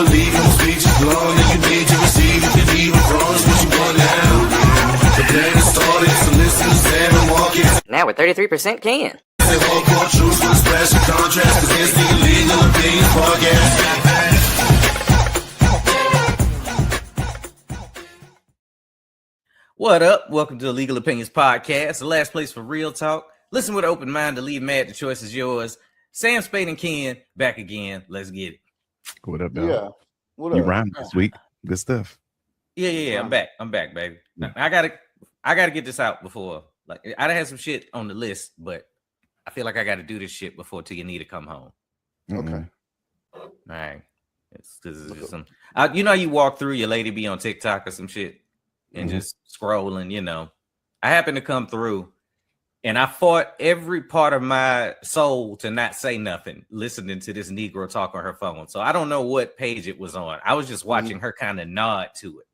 believe in speech is long and you need to receive it. If even wrong is what you want now. The plan is started, so listen to Sam and walk it. Now with 33% can. Say walk more truth with a special contrast, cause it's the Illegal Opinions Podcast. What up? Welcome to the Legal Opinions Podcast, the last place for real talk. Listen with an open mind to leave mad. The choice is yours. Sam, Spade, and Ken back again. Let's get it. What up, dog? Yeah. What You up? rhymed this week. Good stuff. Yeah. I'm back, baby. Yeah. I gotta get this out before. Like I done had some shit on the list, but I feel like I gotta do this shit before Tia come home. Okay. All right. It's just some. You know, you walk through, your lady be on TikTok or some shit, and just scrolling. You know, I happen to come through. And I fought every part of my soul to not say nothing, listening to this Negro talk on her phone. So I don't know what page it was on. I was just watching her kind of nod to it.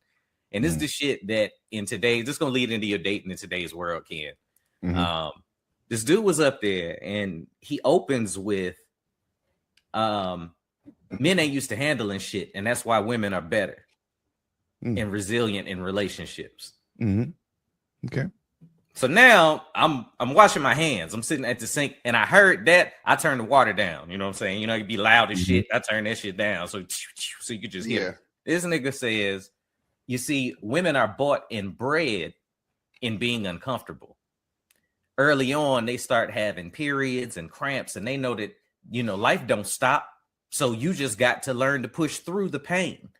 And this is the shit that in today's, this is going to lead into your dating in today's world, Ken. This dude was up there and he opens with, men ain't used to handling shit. And that's why women are better and resilient in relationships. Okay. So now I'm washing my hands. I'm sitting at the sink and I heard that. I turned the water down. You know what I'm saying? You know, it'd be loud as shit. I turned that shit down so you could just hear. This nigga says, you see, women are bought and bred in being uncomfortable. Early on, they start having periods and cramps, and they know that, you know, life don't stop. So you just got to learn to push through the pain.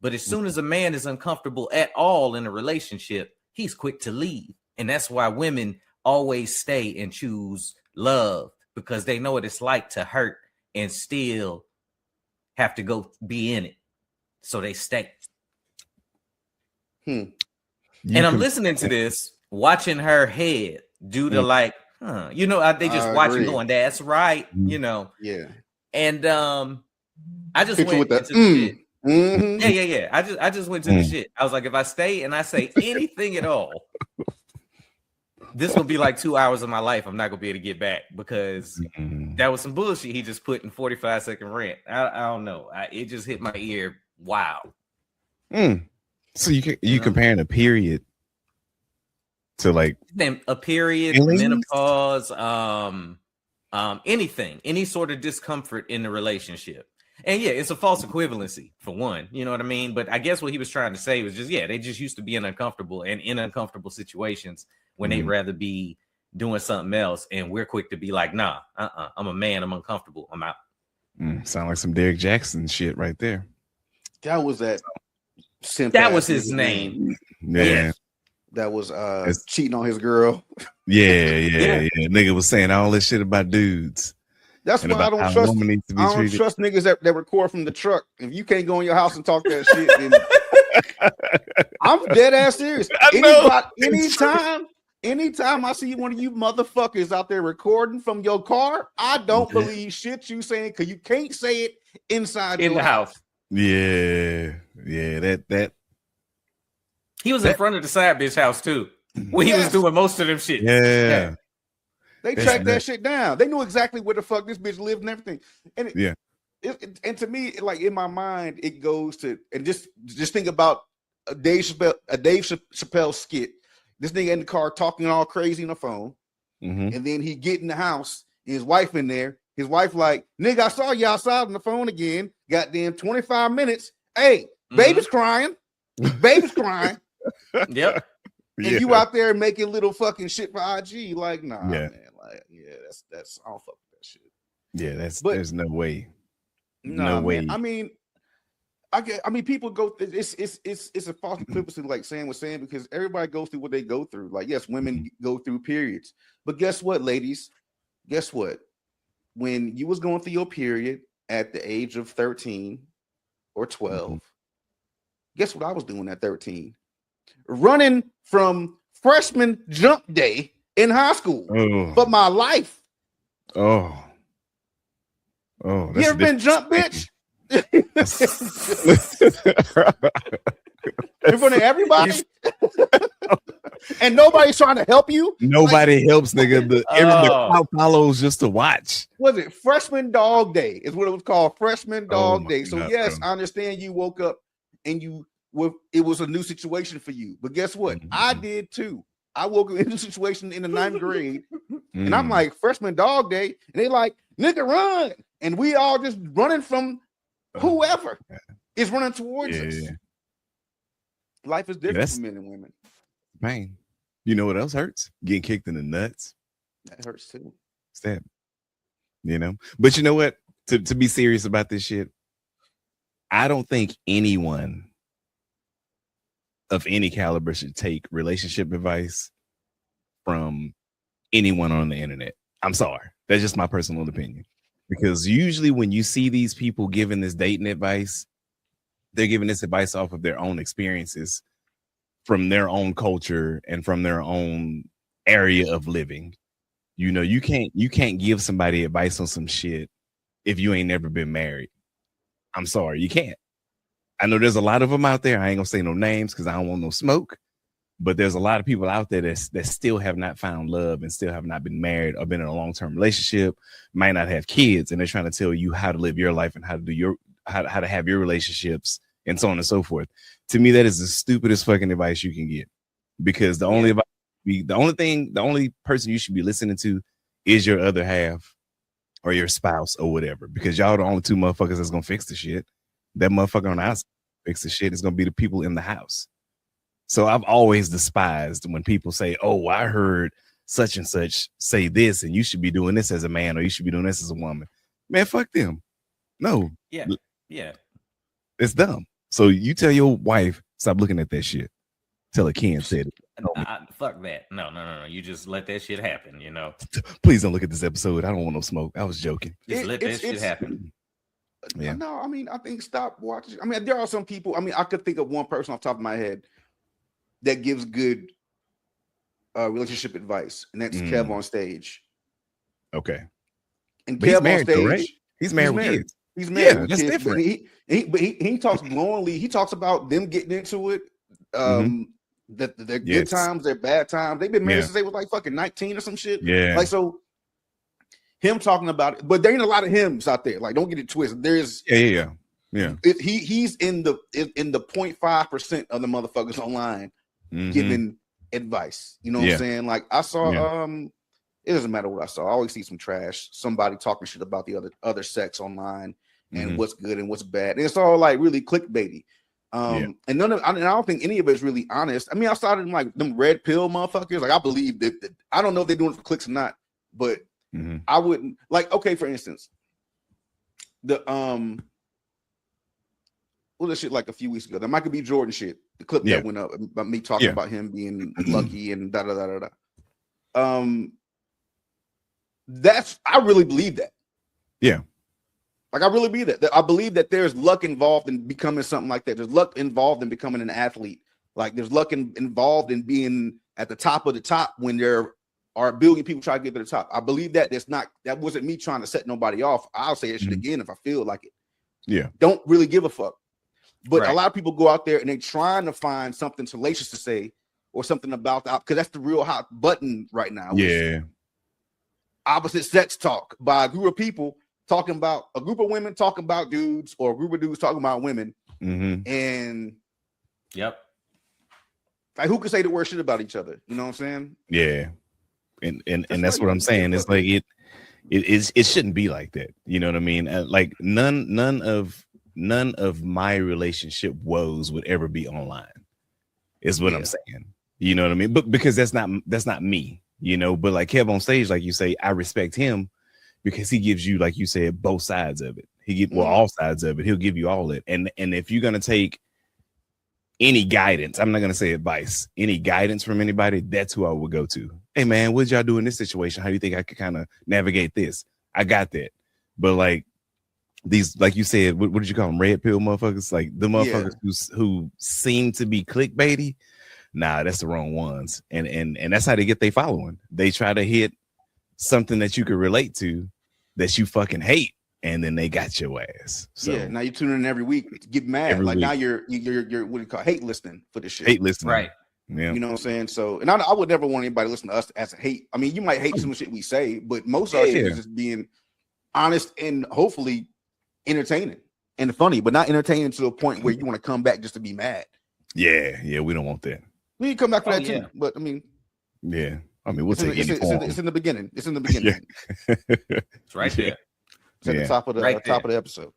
But as soon as a man is uncomfortable at all in a relationship, he's quick to leave. And that's why women always stay and choose love, because they know what it's like to hurt and still have to go be in it. So they stay. And I'm listening to this, watching her head do the you know, they just watching going, that's right, you know. Yeah. And I just Hit you went with into the shit. Yeah. I just went to the shit. I was like, if I stay and I say anything at all, this will be like 2 hours of my life I'm not gonna be able to get back, because that was some bullshit he just put in 45-second rant. I don't know. It just hit my ear. Wow. So you comparing a period to like a period, feelings? menopause, anything, any sort of discomfort in the relationship. And yeah, it's a false equivalency for one, you know what I mean? But I guess what he was trying to say was just, they just used to being uncomfortable and in uncomfortable situations when they'd rather be doing something else. And we're quick to be like, nah, I'm a man, I'm uncomfortable, I'm out. Sound like some Derek Jackson shit right there. That was that. That was his name. Yeah. That was cheating on his girl. Yeah. Nigga was saying all this shit about dudes. That's why I don't trust. I don't trust niggas that record from the truck. If you can't go in your house and talk that shit, then I'm dead ass serious. Anytime I see one of you motherfuckers out there recording from your car, I don't believe shit you saying, because you can't say it inside in the house. Yeah. That he was in front of the side bitch house too, when he was doing most of them shit. Yeah. They tracked that shit down. They knew exactly where the fuck this bitch lived and everything. And and to me, like in my mind, it goes to, and just think about a Dave Chappelle skit. This nigga in the car talking all crazy on the phone, and then he get in the house, his wife in there. His wife like, nigga, I saw you outside on the phone again. Goddamn 25 minutes. Hey, baby's crying. Baby's crying. Yep. And you out there making little fucking shit for IG, like, nah, man, like, that's I don't fuck with that shit. Yeah, there's no way. No way. Man. I mean, people go. It's a false equivalency, like Sam was saying, because everybody goes through what they go through. Like, yes, women go through periods, but guess what, ladies? Guess what? When you was going through your period at the age of 13 or 12, guess what I was doing at 13? Running from freshman jump day in high school for my life. You ever been jump, bitch? In front of everybody? and nobody's trying to help you. Nobody helps, nigga. The crowd follows just to watch. Was it Freshman Dog Day? Is what it was called, Freshman Dog Day. So yes, I understand you woke up and it was a new situation for you. But guess what? I did too. I woke up in a situation in the 9th grade, and I'm like, Freshman Dog Day, and they like, nigga, run, and we all just running from whoever is running towards us. Life is different for men and women. Man, you know what else hurts? Getting kicked in the nuts. That hurts too. Sad. You know, but you know what? To be serious about this shit, I don't think anyone of any caliber should take relationship advice from anyone on the internet. I'm sorry. That's just my personal opinion. Because usually when you see these people giving this dating advice, they're giving this advice off of their own experiences from their own culture and from their own area of living. You know, you can't give somebody advice on some shit if you ain't never been married. I'm sorry, you can't. I know there's a lot of them out there. I ain't gonna say no names because I don't want no smoke. But there's a lot of people out there that still have not found love and still have not been married or been in a long-term relationship, might not have kids, and they're trying to tell you how to live your life and how to do how to have your relationships and so on and so forth. To me, that is the stupidest fucking advice you can get, because the only person you should be listening to is your other half or your spouse or whatever, because y'all the only two motherfuckers that's gonna fix the shit. That motherfucker on the outside fix the shit. It's gonna be the people in the house. So I've always despised when people say, "Oh, I heard such and such say this, and you should be doing this as a man, or you should be doing this as a woman." Man, fuck them. No. Yeah. It's dumb. So you tell your wife, stop looking at that shit. Tell her Ken said it. Fuck that. No. You just let that shit happen, you know. Please don't look at this episode. I don't want no smoke. I was joking. Just let that shit happen. Yeah. No, I mean, I think stop watching. I mean, there are some people. I mean, I could think of one person off the top of my head that gives good relationship advice, and that's Kev on stage. Okay. And Kev on stage, right? He's married with kids. He's married with that's kids. Different. He talks glowingly. He talks about them getting into it. That their good times, their bad times. They've been married since they was like fucking 19 or some shit. Yeah. Like, so him talking about it, but there ain't a lot of hymns out there. Like, don't get it twisted. There's yeah. He's in the 0.5% of the motherfuckers online giving advice. You know what I'm saying? Like, I saw it doesn't matter what I saw. I always see some trash, somebody talking shit about the other sex online and what's good and what's bad. And it's all like really clickbaity. And I don't think any of it is really honest. I mean, outside of like them red pill motherfuckers, like I believe that I don't know if they're doing it for clicks or not, but I wouldn't like, okay, for instance, the what was shit like a few weeks ago, the Michael B. Jordan shit, the clip that went up about me talking about him being lucky and da da da da. That's, I really believe that. Yeah. Like, I really believe that. I believe that there's luck involved in becoming something like that. There's luck involved in becoming an athlete. Like, there's luck involved in being at the top of the top when there are a billion people trying to get to the top. I believe that. That wasn't me trying to set nobody off. I'll say that shit again if I feel like it. Yeah. Don't really give a fuck. But a lot of people go out there and they're trying to find something salacious to say or something about that, because that's the real hot button right now. Yeah. Opposite sex talk by a group of people talking about a group of women talking about dudes, or a group of dudes talking about women. And like, who could say the worst shit about each other? You know what I'm saying? Yeah. And that's what I'm saying. It's like it shouldn't be like that. You know what I mean? Like none of my relationship woes would ever be online. Is what I'm saying. You know what I mean? But because that's not me. You know, but like Kev on stage, like you say, I respect him because he gives you, like you said, both sides of it. He give all sides of it. He'll give you all it. And if you're gonna take any guidance, I'm not gonna say advice, any guidance from anybody, that's who I would go to. Hey man, what y'all do in this situation? How do you think I could kind of navigate this? I got that. But like these, like you said, what did you call them? Red pill motherfuckers? Like the motherfuckers who seem to be clickbaity. Nah, that's the wrong ones. And that's how they get their following. They try to hit something that you could relate to that you fucking hate, and then they got your ass. So now you tune in every week to get mad. Like, now you're what do you call hate listening for this shit. Hate listening. Right. Yeah. You know what I'm saying? So, and I would never want anybody to listen to us as a hate. I mean, you might hate some shit we say, but most of our shit is just being honest and hopefully entertaining and funny, but not entertaining to the point where you want to come back just to be mad. Yeah, we don't want that. We can come back for that too, but I mean, yeah, I mean, we'll take it's in the beginning. It's in the beginning. It's right there. It's at the top of the episode.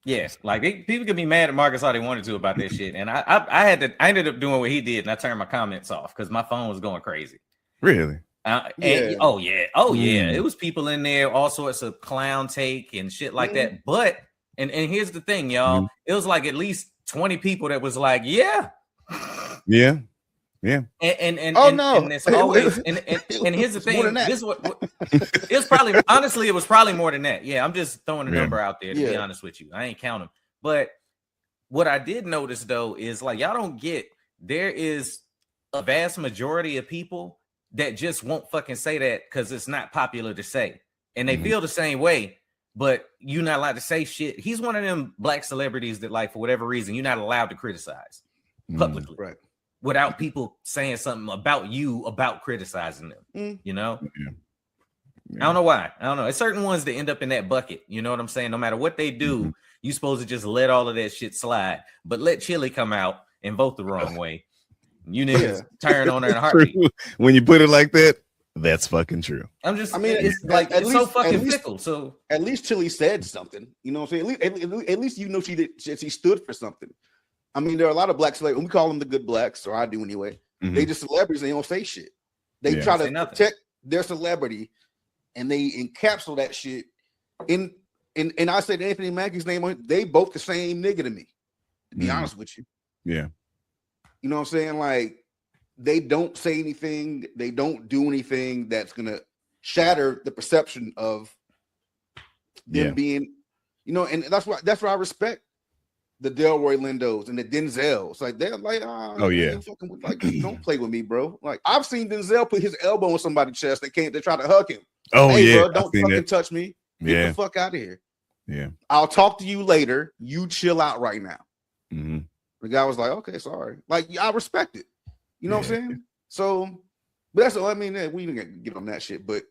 Yeah, like people could be mad at Marcus all they wanted to about that shit, and I ended up doing what he did, and I turned my comments off because my phone was going crazy. Really? Oh yeah, it was people in there, all sorts of clown take and shit like that. But and here's the thing, y'all, it was like at least 20 people that was like, yeah. And it's always and here's the thing. This is what it was probably honestly, it was probably more than that. Yeah, I'm just throwing a number out there to be honest with you. I ain't counting. But what I did notice though is like y'all don't get there is a vast majority of people that just won't fucking say that because it's not popular to say, and they feel the same way. But you're not allowed to say shit. He's one of them black celebrities that, like, for whatever reason, you're not allowed to criticize publicly, right? Without people saying something about you about criticizing them. You know, I don't know why. I don't know. It's certain ones that end up in that bucket. You know what I'm saying? No matter what they do, you're supposed to just let all of that shit slide. But let Chili come out and vote the wrong way. You niggas turn on her in a heartbeat. When you put it like that, that's fucking true. I mean, it's like it's so fucking fickle. So at least Chili said something. You know what I'm saying? At least you know she stood for something. I mean, there are a lot of black celebrities. We call them the good blacks, or I do anyway. They just celebrities. They don't say shit. They try to protect their celebrity, and they encapsulate that shit in. And I said Anthony Mackie's name on it. They both the same nigga to me. To be honest with you. Yeah. You know what I'm saying? Like, they don't say anything. They don't do anything that's gonna shatter the perception of them being, you know. And that's why I respect the Delroy Lindos and the Denzels. Like they're like, don't play with me, bro. Like I've seen Denzel put his elbow on somebody's chest. They try to hug him. Bro, don't fucking touch me. Get the fuck out of here. Yeah. I'll talk to you later. You chill out right now. The guy was like, okay, sorry. Like, I respect it. You know what I'm saying? So, but that's all. I mean, we didn't get on that shit. But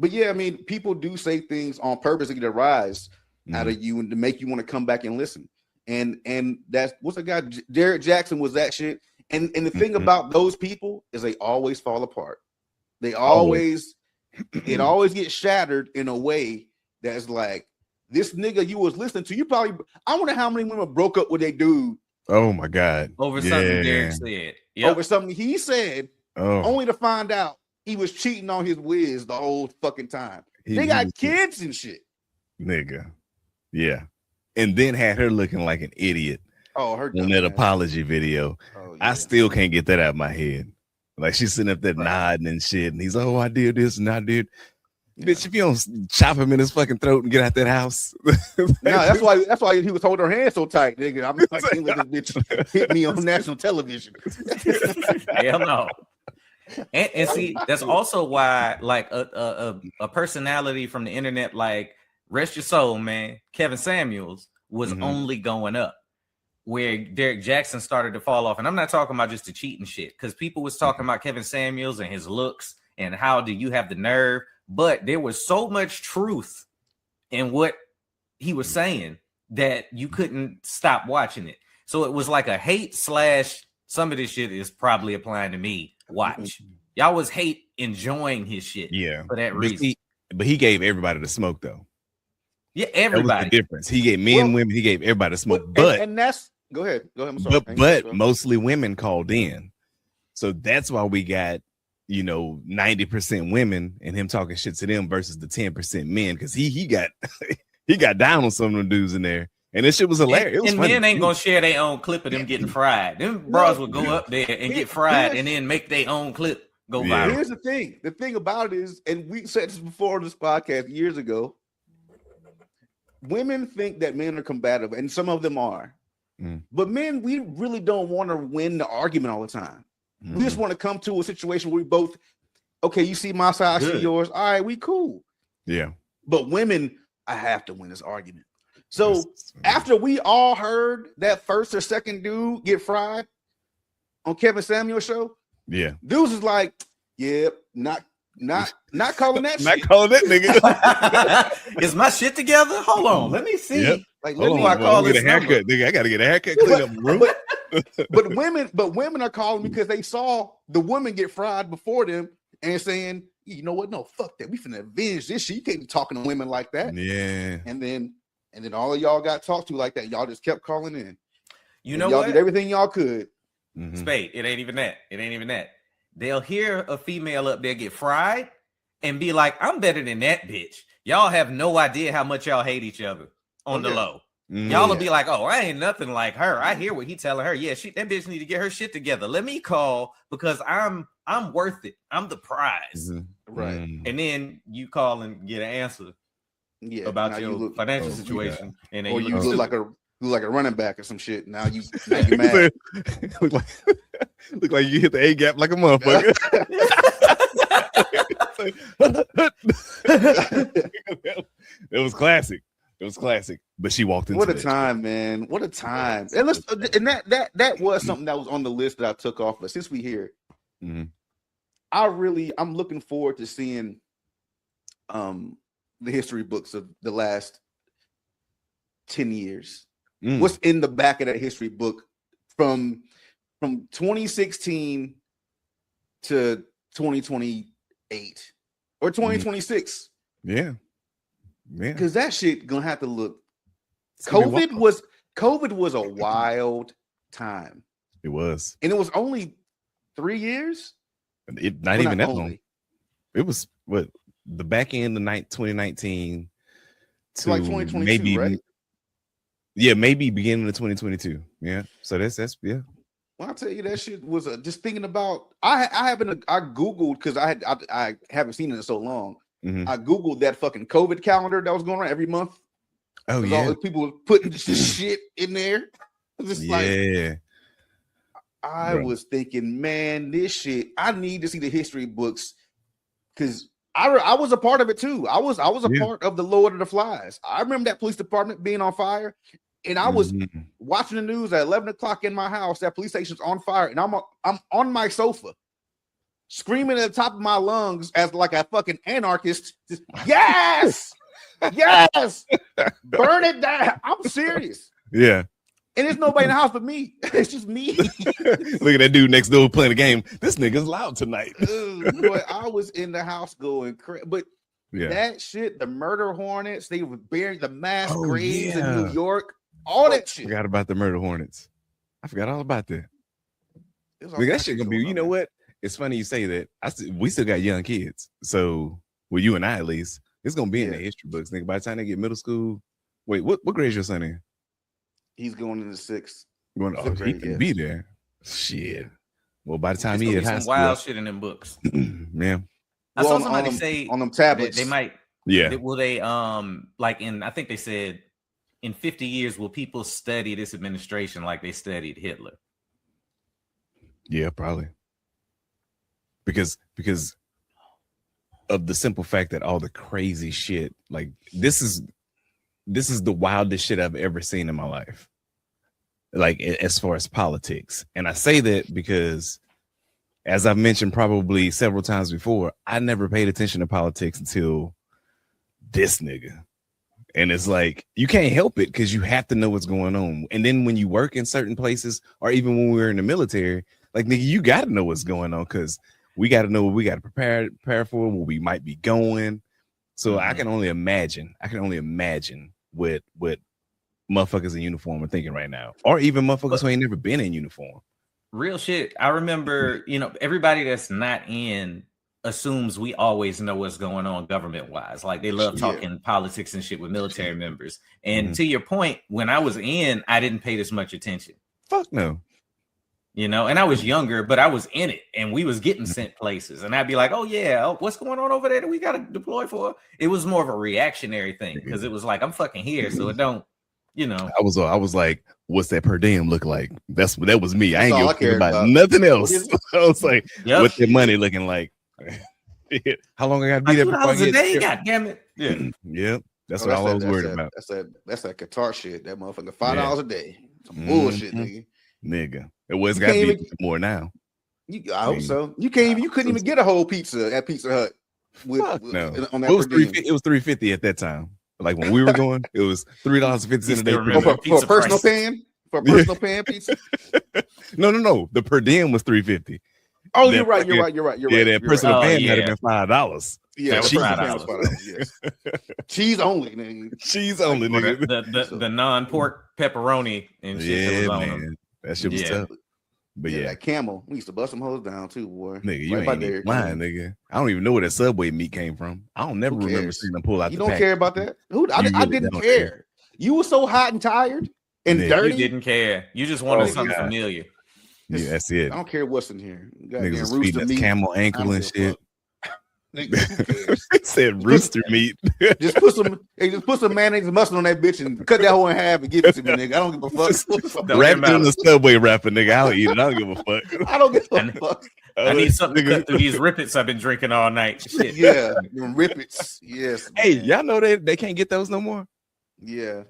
yeah, I mean, people do say things on purpose to get a rise out of you and to make you want to come back and listen. And that's what's the guy? Derek Jackson was that shit. And the thing about those people is they always fall apart. They always it always gets shattered in a way that's like, this nigga you was listening to, I wonder how many women broke up with their dude. Oh my God. Over something Derek said. Over something he said, only to find out he was cheating on his whiz the whole fucking time. They got kids and shit. Nigga. Yeah. And then had her looking like an idiot. In that apology video. I still can't get that out of my head. Like she's sitting up there nodding and shit. And he's like, I did this and I did. Bitch, if you don't chop him in his fucking throat and get out that house. No, that's why he was holding her hand so tight, nigga. I'm like, let this bitch hit me on national television. Hell no. And see, that's also why, like, a personality from the internet, like, rest your soul, man, Kevin Samuels was only going up, where Derek Jackson started to fall off. And I'm not talking about just the cheating shit, because people was talking about Kevin Samuels and his looks and how do you have the nerve. But there was so much truth in what he was saying that you couldn't stop watching it. So it was like a hate / some of this shit is probably applying to me. Watch. Y'all was hate enjoying his shit. Yeah. For that reason. But he gave everybody the smoke though. Yeah, everybody. That was the difference. He gave men, women, he gave everybody the smoke. But that's go ahead. I'm sorry. But mostly women called in. So that's why we got 90% women and him talking shit to them versus the 10% men, because he got he got down on some of them dudes in there, and this shit was hilarious. And men ain't gonna share their own clip of them getting fried. Them bras would go up there and get fried and then make their own clip go viral. Here's the thing. The thing about it is, and we said this before on this podcast years ago, women think that men are combative, and some of them are. But men, we really don't want to win the argument all the time. We just want to come to a situation where we both, okay, you see my side, I see yours. All right, we cool. Yeah. But women, I have to win this argument. So after we all heard that first or second dude get fried on Kevin Samuel's show, yeah, dudes is like, yeah, not calling that not shit. calling that nigga. Is my shit together? Hold on, let me see. Yep. Like, Hold let me on, call get this a haircut, nigga. I gotta get a haircut, clean up the room. but women are calling because they saw the woman get fried before them and saying, you know what? No, fuck that. We finna avenge this shit. You can't be talking to women like that. Yeah. And then all of y'all got talked to like that. Y'all just kept calling in. You know y'all what? did everything y'all could. Mm-hmm. Spade, it ain't even that. It ain't even that. They'll hear a female up there get fried and be like, I'm better than that bitch. Y'all have no idea how much y'all hate each other on the low. Mm-hmm. Y'all will be like, oh, I ain't nothing like her. I hear what he telling her. Yeah, that bitch need to get her shit together. Let me call because I'm worth it. I'm the prize. Mm-hmm. Right. Mm-hmm. And then you call and get an answer about your financial situation. Yeah. And then or you look like a running back or some shit. Now you mad. look like you hit the A gap like a motherfucker. It was classic. It was classic. But she walked into what a time, man. What a time. And that was something that was on the list that I took off. But since we here, mm-hmm. I'm looking forward to seeing the history books of the last 10 years. What's in the back of that history book from 2016 to 2028 or 2026? Yeah. Because that shit gonna have to look. COVID was a wild time. It was. And it was only 3 years. Not even that long. It was what the back end of 2019 to like 2022, maybe, right? Yeah, maybe beginning of 2022. Yeah. So that's yeah. Well, I'll tell you that shit was just thinking about. I Googled because I haven't seen it in so long. Mm-hmm. I Googled that fucking COVID calendar that was going around every month. Oh yeah, all the people were putting shit in there. Just yeah. I was thinking, man, this shit. I need to see the history books because I was a part of it too. I was a part of the Lord of the Flies. I remember that police department being on fire, and I was watching the news at 11 o'clock in my house. That police station's on fire, and I'm on my sofa, screaming at the top of my lungs as like a fucking anarchist. Just, yes, yes, burn it down. I'm serious. Yeah. And there's nobody in the house but me. It's just me. Look at that dude next door playing the game. This nigga's loud tonight. Boy, I was in the house going crazy. But that shit, the murder hornets, they were burying the mass graves in New York. All that shit. I forgot about the murder hornets. I forgot all about that. That shit gonna be, you know what? It's funny you say that. We still got young kids. So, well, you and I at least, it's gonna be in the history books. Nigga, by the time they get middle school, wait, what grade your son in? He's going into sixth. He can be there. Shit. Well, by the time he hit high some school, wild shit in them books. Yeah. I saw somebody say on them tablets they might. Yeah. Will they like in? I think they said in 50 years will people study this administration like they studied Hitler? Yeah, probably. Because of the simple fact that all the crazy shit, like this is the wildest shit I've ever seen in my life. Like as far as politics. And I say that because as I've mentioned probably several times before, I never paid attention to politics until this nigga. And it's like, you can't help it because you have to know what's going on. And then when you work in certain places, or even when we were in the military, like, nigga, you got to know what's going on because we got to know what we got to prepare for, where we might be going. So I can only imagine what motherfuckers in uniform are thinking right now, or even motherfuckers who ain't never been in uniform. Real shit. I remember, everybody that's not in assumes we always know what's going on government wise. Like they love talking politics and shit with military members. And to your point, when I was in, I didn't pay this much attention. Fuck no. And I was younger, but I was in it and we was getting sent places. And I'd be like, oh yeah, what's going on over there that we got to deploy for? It was more of a reactionary thing because it was like, I'm fucking here. So it don't, I was like, what's that per diem look like? That was me. I ain't giving about nothing else. I was like, what's that money looking like? How long I got to be there before I get a day? God damn it. Yeah. Yep. That's what I was worried about. That's that Qatar shit. That motherfucker $5 a day. Some bullshit, nigga. It was got to be more now. I hope so. You couldn't even get a whole pizza at Pizza Hut. On that it was $3.50 at that time. Like when we were going, it was $3.50 a day for a personal pan. For a personal pan pizza. No. The per diem was $3.50. Oh, you're right. Yeah, that personal pan might have been $5. Yeah, $5. Yes. Cheese only, nigga. Cheese only, nigga. The non-pork pepperoni and shit. That shit was tough. But that Camel, we used to bust some hoes down too, boy. Nigga, you ain't even lying, nigga. I don't even know where that Subway meat came from. I don't never remember seeing them pull out. You don't care about that? I didn't care. You were so hot and tired and dirty. You didn't care. You just wanted something familiar. Yeah, that's it. I don't care what's in here. Niggas was feeding us camel ankle and shit. Nigga, who cares? It said rooster meat. just put some mayonnaise and mustard on that bitch and cut that whole in half and give it to me, nigga. I don't give a fuck. Wrap it in the Subway wrapper, nigga. I'll eat it. I don't give a fuck. I don't give a fuck. I need something to cut through these rippets I've been drinking all night. Shit. Yeah, rippets. Yes. Hey, y'all know they can't get those no more. Yeah.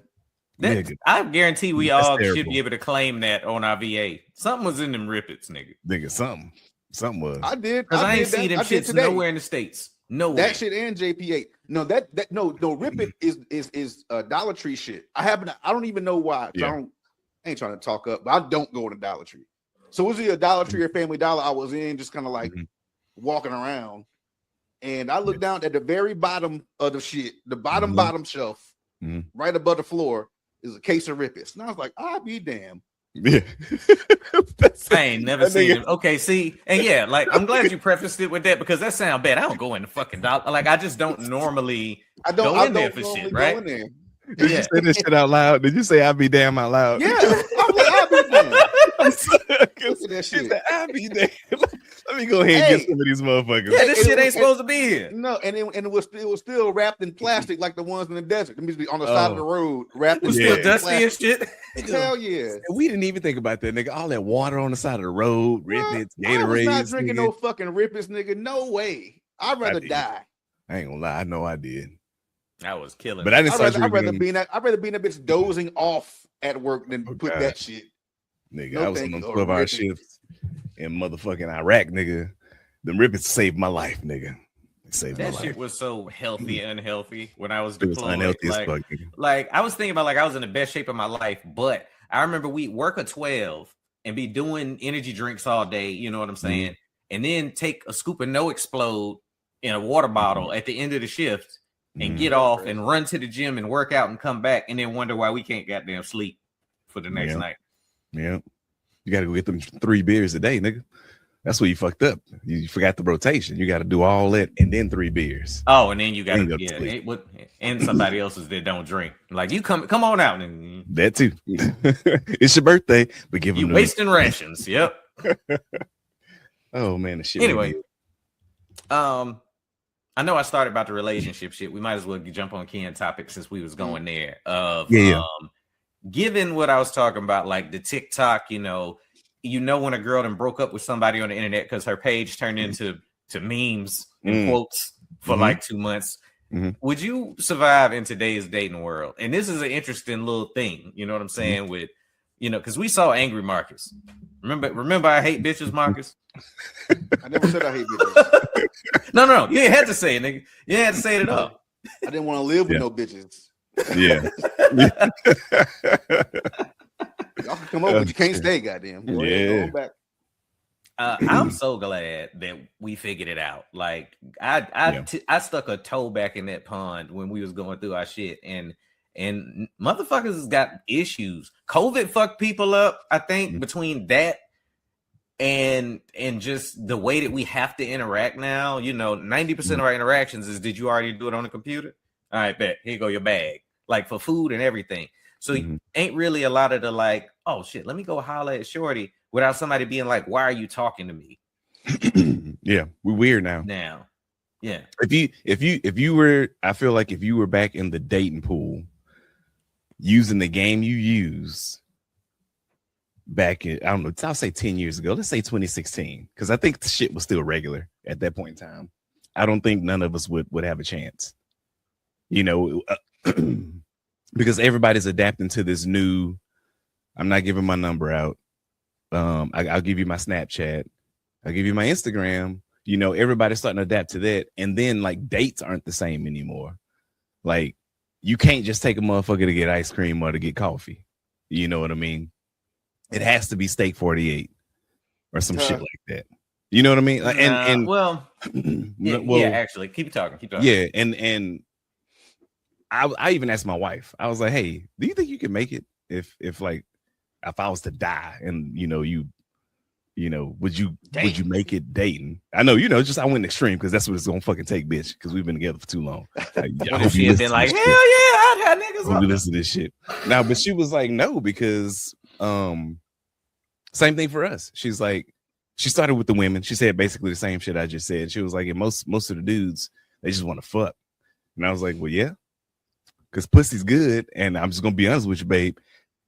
I guarantee we all should be able to claim that on our VA. Something was in them rippets, nigga. Nigga, something was. I did. Because I ain't see them shits nowhere in the States. Nowhere. That shit and JP8. No, no Rippet is Dollar Tree shit. I don't even know why. Yeah. I ain't trying to talk up, but I don't go to Dollar Tree. So was it a Dollar Tree or Family Dollar I was in, just kind of like walking around, and I looked down at the very bottom of the shit, the bottom shelf, right above the floor is a case of Rippets, and I was like, I'll be damned. Yeah. I ain't never seen it. Okay, see, and yeah, like I'm glad you prefaced it with that because that sounds bad. I don't go in the fucking dollar. Like I just don't normally go in there for shit, right? Did you say this shit out loud? Did you say I'll be damn out loud? Yeah, I'm like, I'll be damn. Look at that shit. I'll be damn. Let me go ahead and get some of these motherfuckers. Yeah, this shit ain't supposed to be here. No, and it was still wrapped in plastic like the ones in the desert. It means be on the side of the road, wrapped in still dusty and shit. Hell yeah. And we didn't even think about that, nigga. All that water on the side of the road, Rippets, Gatorade. I'm not drinking no fucking Rippets, nigga. No way. I'd rather die. I ain't gonna lie. I know I did. I was killing. But I didn't. I'd rather be in that bitch dozing off at work than put that shit. Nigga, I was on them 12-hour shifts in motherfucking Iraq, nigga. Them Rippets saved my life, nigga. That shit was so healthy, unhealthy when I was deployed. It was unhealthy as fuck, nigga. Like I was thinking about like I was in the best shape of my life, but I remember we work a 12 and be doing energy drinks all day. You know what I'm saying? And then take a scoop of No Explode in a water bottle at the end of the shift and get off and run to the gym and work out and come back and then wonder why we can't goddamn sleep for the next night. Yeah. You got to go get them 3 beers a day, nigga. That's where you fucked up. You forgot the rotation. You got to do all that and then 3 beers. Oh, and then you got to and somebody else's that don't drink. Like you come on out and that too. It's your birthday, but give them you wasting rations. Yep. Oh man, the shit. Anyway, I know I started about the relationship shit. We might as well jump on Ken's topic since we was going there. Given what I was talking about, like the TikTok, you know when a girl done broke up with somebody on the internet because her page turned into memes and quotes for like 2 months. Would you survive in today's dating world? And this is an interesting little thing, you know what I'm saying? With because we saw Angry Marcus. Remember I hate bitches, Marcus. I never said I hate bitches. No, you ain't had to say it, nigga. You ain't had to say it at all. I didn't want to live with no bitches. Yeah. Y'all can come over, but you can't stay, goddamn. Go back. I'm so glad that we figured it out. Like I stuck a toe back in that pond when we was going through our shit, and motherfuckers has got issues. COVID fucked people up, I think, between that and just the way that we have to interact now. 90% of our interactions is, did you already do it on the computer? All right, bet. Here go your bag. Like for food and everything. So ain't really a lot of the like, oh shit, let me go holler at Shorty without somebody being like, why are you talking to me? Yeah, we're weird now. Yeah. If you were, I feel like if you were back in the dating pool using the game you use back in, I don't know, I'll say 10 years ago, let's say 2016, because I think the shit was still regular at that point in time. I don't think none of us would have a chance. because everybody's adapting to this new. I'm not giving my number out. I'll give you my Snapchat. I'll give you my Instagram. You know, everybody's starting to adapt to that. And then like dates aren't the same anymore. Like you can't just take a motherfucker to get ice cream or to get coffee. You know what I mean? It has to be steak 48 or some shit like that. You know what I mean? Well, yeah, actually, keep talking. Yeah, and I even asked my wife. I was like, "Hey, do you think you can make it if I was to die and you know would you make it dating?" I know, just I went extreme because that's what it's gonna fucking take, bitch. Because we've been together for too long. Like, I hope she had been like, hell yeah, I'd have niggas. Hope you listen to this shit now, but she was like, no, because same thing for us. She's like, she started with the women. She said basically the same shit I just said. She was like, and most of the dudes, they just want to fuck. And I was like, well, yeah, because pussy's good. And I'm just gonna be honest with you, babe.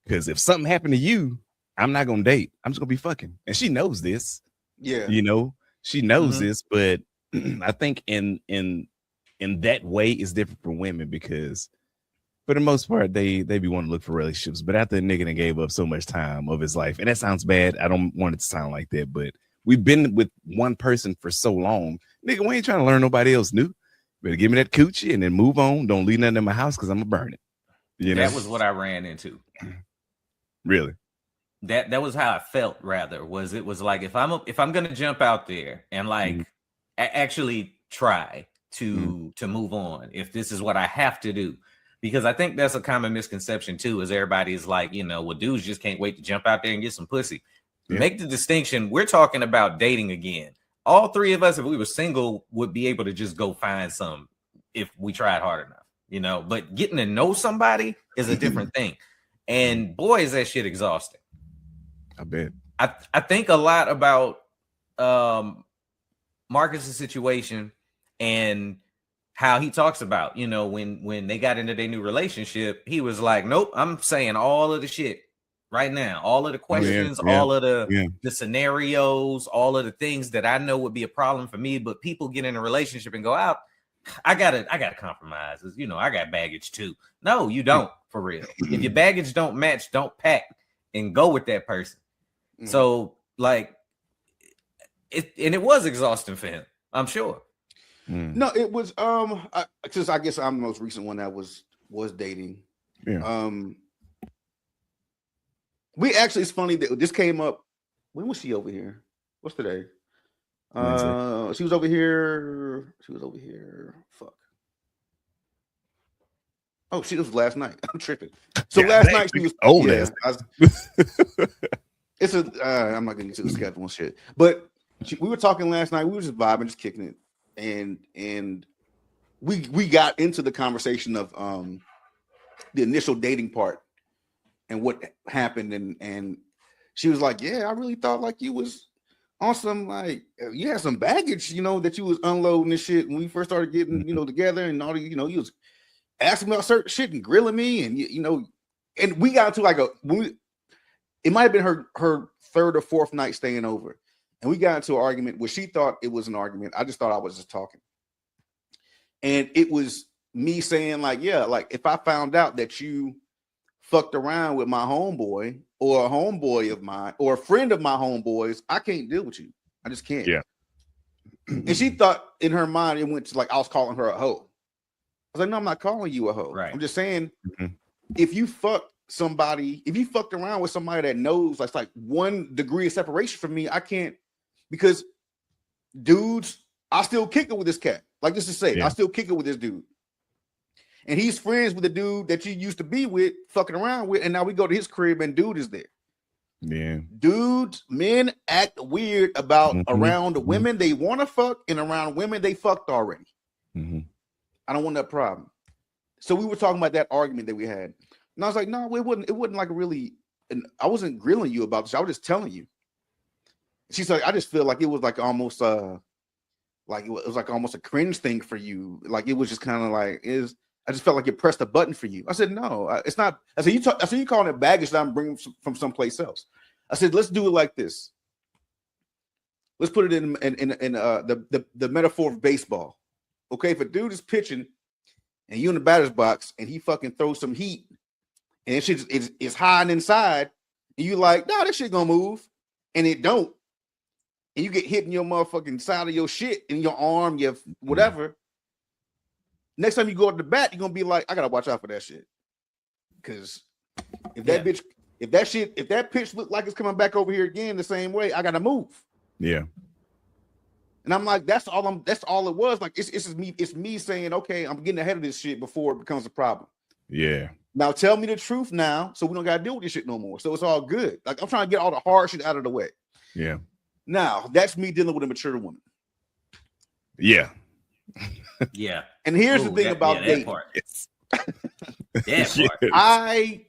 Because if something happened to you, I'm not gonna date. I'm just gonna be fucking. And she knows this. Yeah. She knows this, but I think in that way it's different for women because for the most part, they be wanting to look for relationships. But after a nigga that gave up so much time of his life, and that sounds bad. I don't want it to sound like that, but we've been with one person for so long. Nigga, we ain't trying to learn nobody else new. Better give me that coochie and then move on. Don't leave nothing in my house because I'm gonna burn it. That was what I ran into. Really? That was how I felt. Rather, it was like if I'm gonna jump out there and like actually try to move on, if this is what I have to do. Because I think that's a common misconception too, is everybody's like, well, dudes just can't wait to jump out there and get some pussy. Yeah. Make the distinction. We're talking about dating again. All three of us, if we were single, would be able to just go find some if we tried hard enough, but getting to know somebody is a different thing. And boy, is that shit exhausting. I bet. I think a lot about Marcus's situation and how he talks about, when they got into their new relationship, he was like, nope, I'm saying all of the shit right now, all of the questions, all of the scenarios, all of the things that I know would be a problem for me, but people get in a relationship and go out. I gotta compromise. I got baggage too. No, you don't, for real. If your baggage don't match, don't pack and go with that person. So like it was exhausting for him, I'm sure. No, it was because I guess I'm the most recent one that was dating. Yeah. We actually, it's funny that this came up. When was she over here? What's today? She was over here. Fuck. Oh, she was last night. I'm tripping. So last night she was old ass. It's I'm not getting into the schedule and shit, but we were talking last night. We were just vibing, just kicking it. And we got into the conversation of the initial dating part and what happened, and she was like, yeah, I really thought like you was on some, like you had some baggage, that you was unloading and shit when we first started getting together, and all the, you was asking me about certain shit and grilling me, and and we got into like it might have been her third or fourth night staying over. And we got into an argument where she thought it was an argument. I just thought I was just talking. And it was me saying like, yeah, like if I found out that you fucked around with my homeboy or a homeboy of mine or a friend of my homeboys, I can't deal with you. I just can't. Yeah. And she thought in her mind, it went to like, I was calling her a hoe. I was like, no, I'm not calling you a hoe. Right. I'm just saying, if you fucked around with somebody that knows that's like 1 degree of separation from me, I can't. Because dudes, I still kick it with this cat. Like just to say, I still kick it with this dude. And he's friends with the dude that you used to be with, fucking around with. And now we go to his crib and dude is there. Yeah. Dudes, men act weird about around women they want to fuck and around women they fucked already. I don't want that problem. So we were talking about that argument that we had. And I was like, no, it wouldn't like really, and I wasn't grilling you about this. I was just telling you. She's like, I just feel like it was like almost like it was like almost a cringe thing for you. Like it was just kind of like I just felt like it pressed a button for you. I said, no, it's not. I said, you calling it baggage that I'm bringing from someplace else. I said, let's do it like this. Let's put it in the metaphor of baseball. Okay, if a dude is pitching and you in the batter's box, and he fucking throws some heat, and that shit is hiding inside, and you like, nah, that shit gonna move, and it don't, and you get hit in your motherfucking side of your shit, in your arm, your whatever. Next time you go to the bat, you're gonna be like, I gotta watch out for that shit, because if that bitch, if that pitch look like it's coming back over here again the same way, I gotta move. Yeah. And I'm like, that's all it was. Like, it's me saying, okay, I'm getting ahead of this shit before it becomes a problem. Yeah. Now tell me the truth now, so we don't gotta deal with this shit no more. So it's all good. Like, I'm trying to get all the hard shit out of the way. Yeah. Now that's me dealing with a mature woman. Yeah. Yeah. And here's the thing about dating. Part. That part.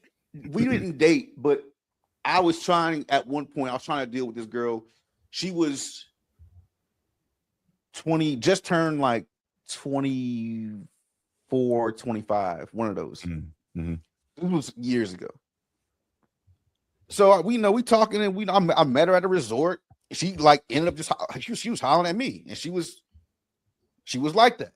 We didn't date, but I was trying at one point. I was trying to deal with this girl. She was 20, just turned like 24, 25, one of those. Mm-hmm. This was years ago. So we talking, and I met her at a resort. She like ended up she was hollering at me, and she was like that.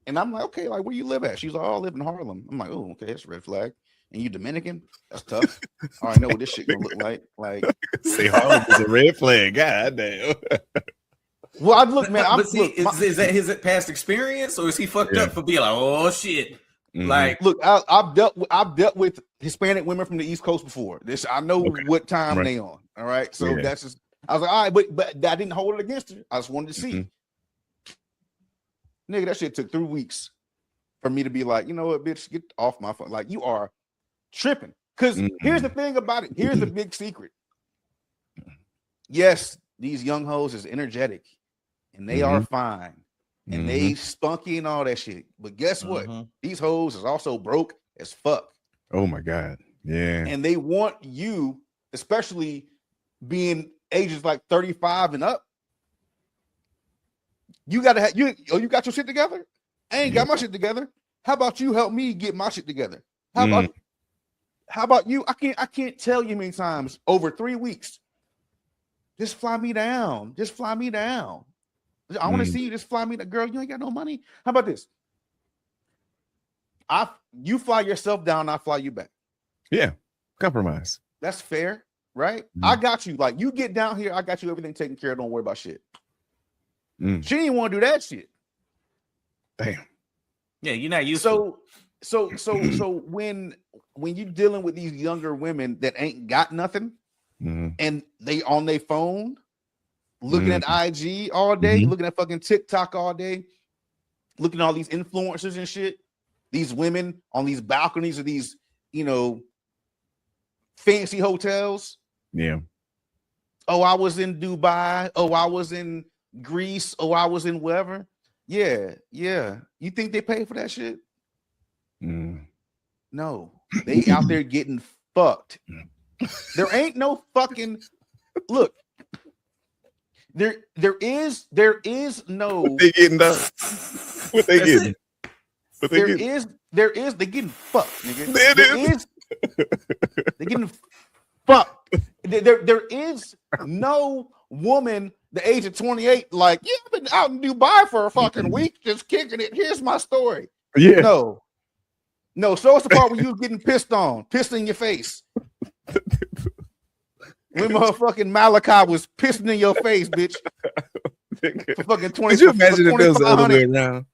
And I'm like, okay, like, where you live at? She's like, oh, I live in Harlem. I'm like, oh, okay, that's a red flag. And you Dominican? That's tough. I already know what this shit gonna look like. Like, say Harlem is a red flag. God damn. Well, I look, man. Is that his past experience, or is he fucked up for being like, oh shit? Mm-hmm. Like, look, I've dealt with Hispanic women from the East Coast before. I know what time they on. All right, so that's just. I was like, all right, but I didn't hold it against her. I just wanted to see. Nigga, that shit took 3 weeks for me to be like, you know what, bitch, get off my phone. Like, you are tripping. Because here's the thing about it. Here's the big secret. Yes, these young hoes is energetic, and they are fine, and they spunky and all that shit. But guess what? These hoes is also broke as fuck. Oh my God. Yeah. And they want you, especially being ages like 35 and up. You gotta have you got your shit together? I ain't got my shit together. How about you help me get my shit together? How about you? I can't tell you many times over 3 weeks. Just fly me down. Just fly me down. I want to see you. Just fly me down. Girl, you ain't got no money. How about this? You fly yourself down, I fly you back. Yeah. Compromise. That's fair, right? I got you. Like, you get down here, I got you everything taken care of. Don't worry about shit. She didn't want to do that shit. Damn. Yeah, you're not used to. So when you're dealing with these younger women that ain't got nothing, and they on their phone, looking at IG all day, looking at fucking TikTok all day, looking at all these influencers and shit, these women on these balconies of these, fancy hotels. Yeah. Oh, I was in Dubai. Oh, I was in Greece. Oh, I was in wherever. Yeah. You think they pay for that shit? No, they out there getting fucked. There ain't no fucking look. There is no. What they getting done? What they getting? What they getting? They getting fucked, nigga. There is. They getting fucked. There is no woman the age of 28 like, yeah, I've been out in Dubai for a fucking week just kicking it. Here's my story. Yeah. No, show us the part where you was getting pissed in your face. When motherfucking Malachi was pissing in your face, bitch. For fucking 20. Could you imagine if it was the other way around?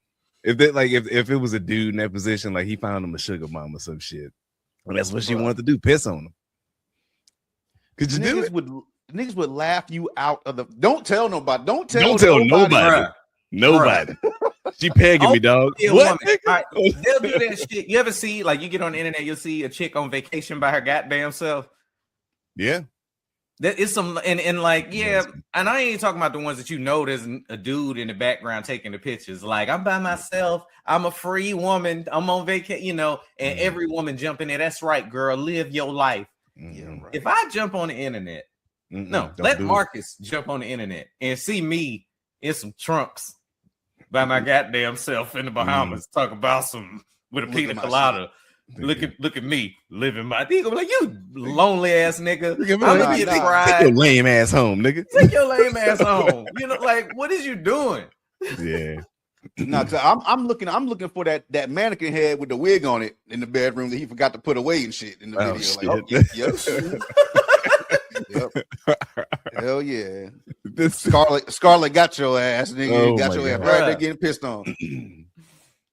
If it was a dude in that position, like he found him a sugar mom or some shit, and that's what she wanted to do, piss on him. Could you do it? Niggas would laugh you out of the. Don't tell nobody. Don't tell nobody. Nobody. She pegging me, dog. What? Right. They'll do that shit. You ever see, like, you get on the internet, you'll see a chick on vacation by her goddamn self. Yeah. That is some, and like, yeah, and I ain't talking about the ones that there's a dude in the background taking the pictures. Like, I'm by myself. I'm a free woman. I'm on vacation, and every woman jumping in. That's right, girl. Live your life. Yeah, right. If I jump on the internet, let Marcus jump on the internet and see me in some trunks by my goddamn self in the Bahamas, talk about some with a pina colada. Look at me living my. He gonna be like, you lonely ass nigga. I'm gonna get fried. Take your lame ass home, nigga. Take your lame ass home. Like, what is you doing? Yeah. No, cause I'm looking for that mannequin head with the wig on it in the bedroom that he forgot to put away and shit in the video. Shit. Like, yep. Hell yeah. Scarlett got your ass, nigga. Got your ass right there getting pissed on.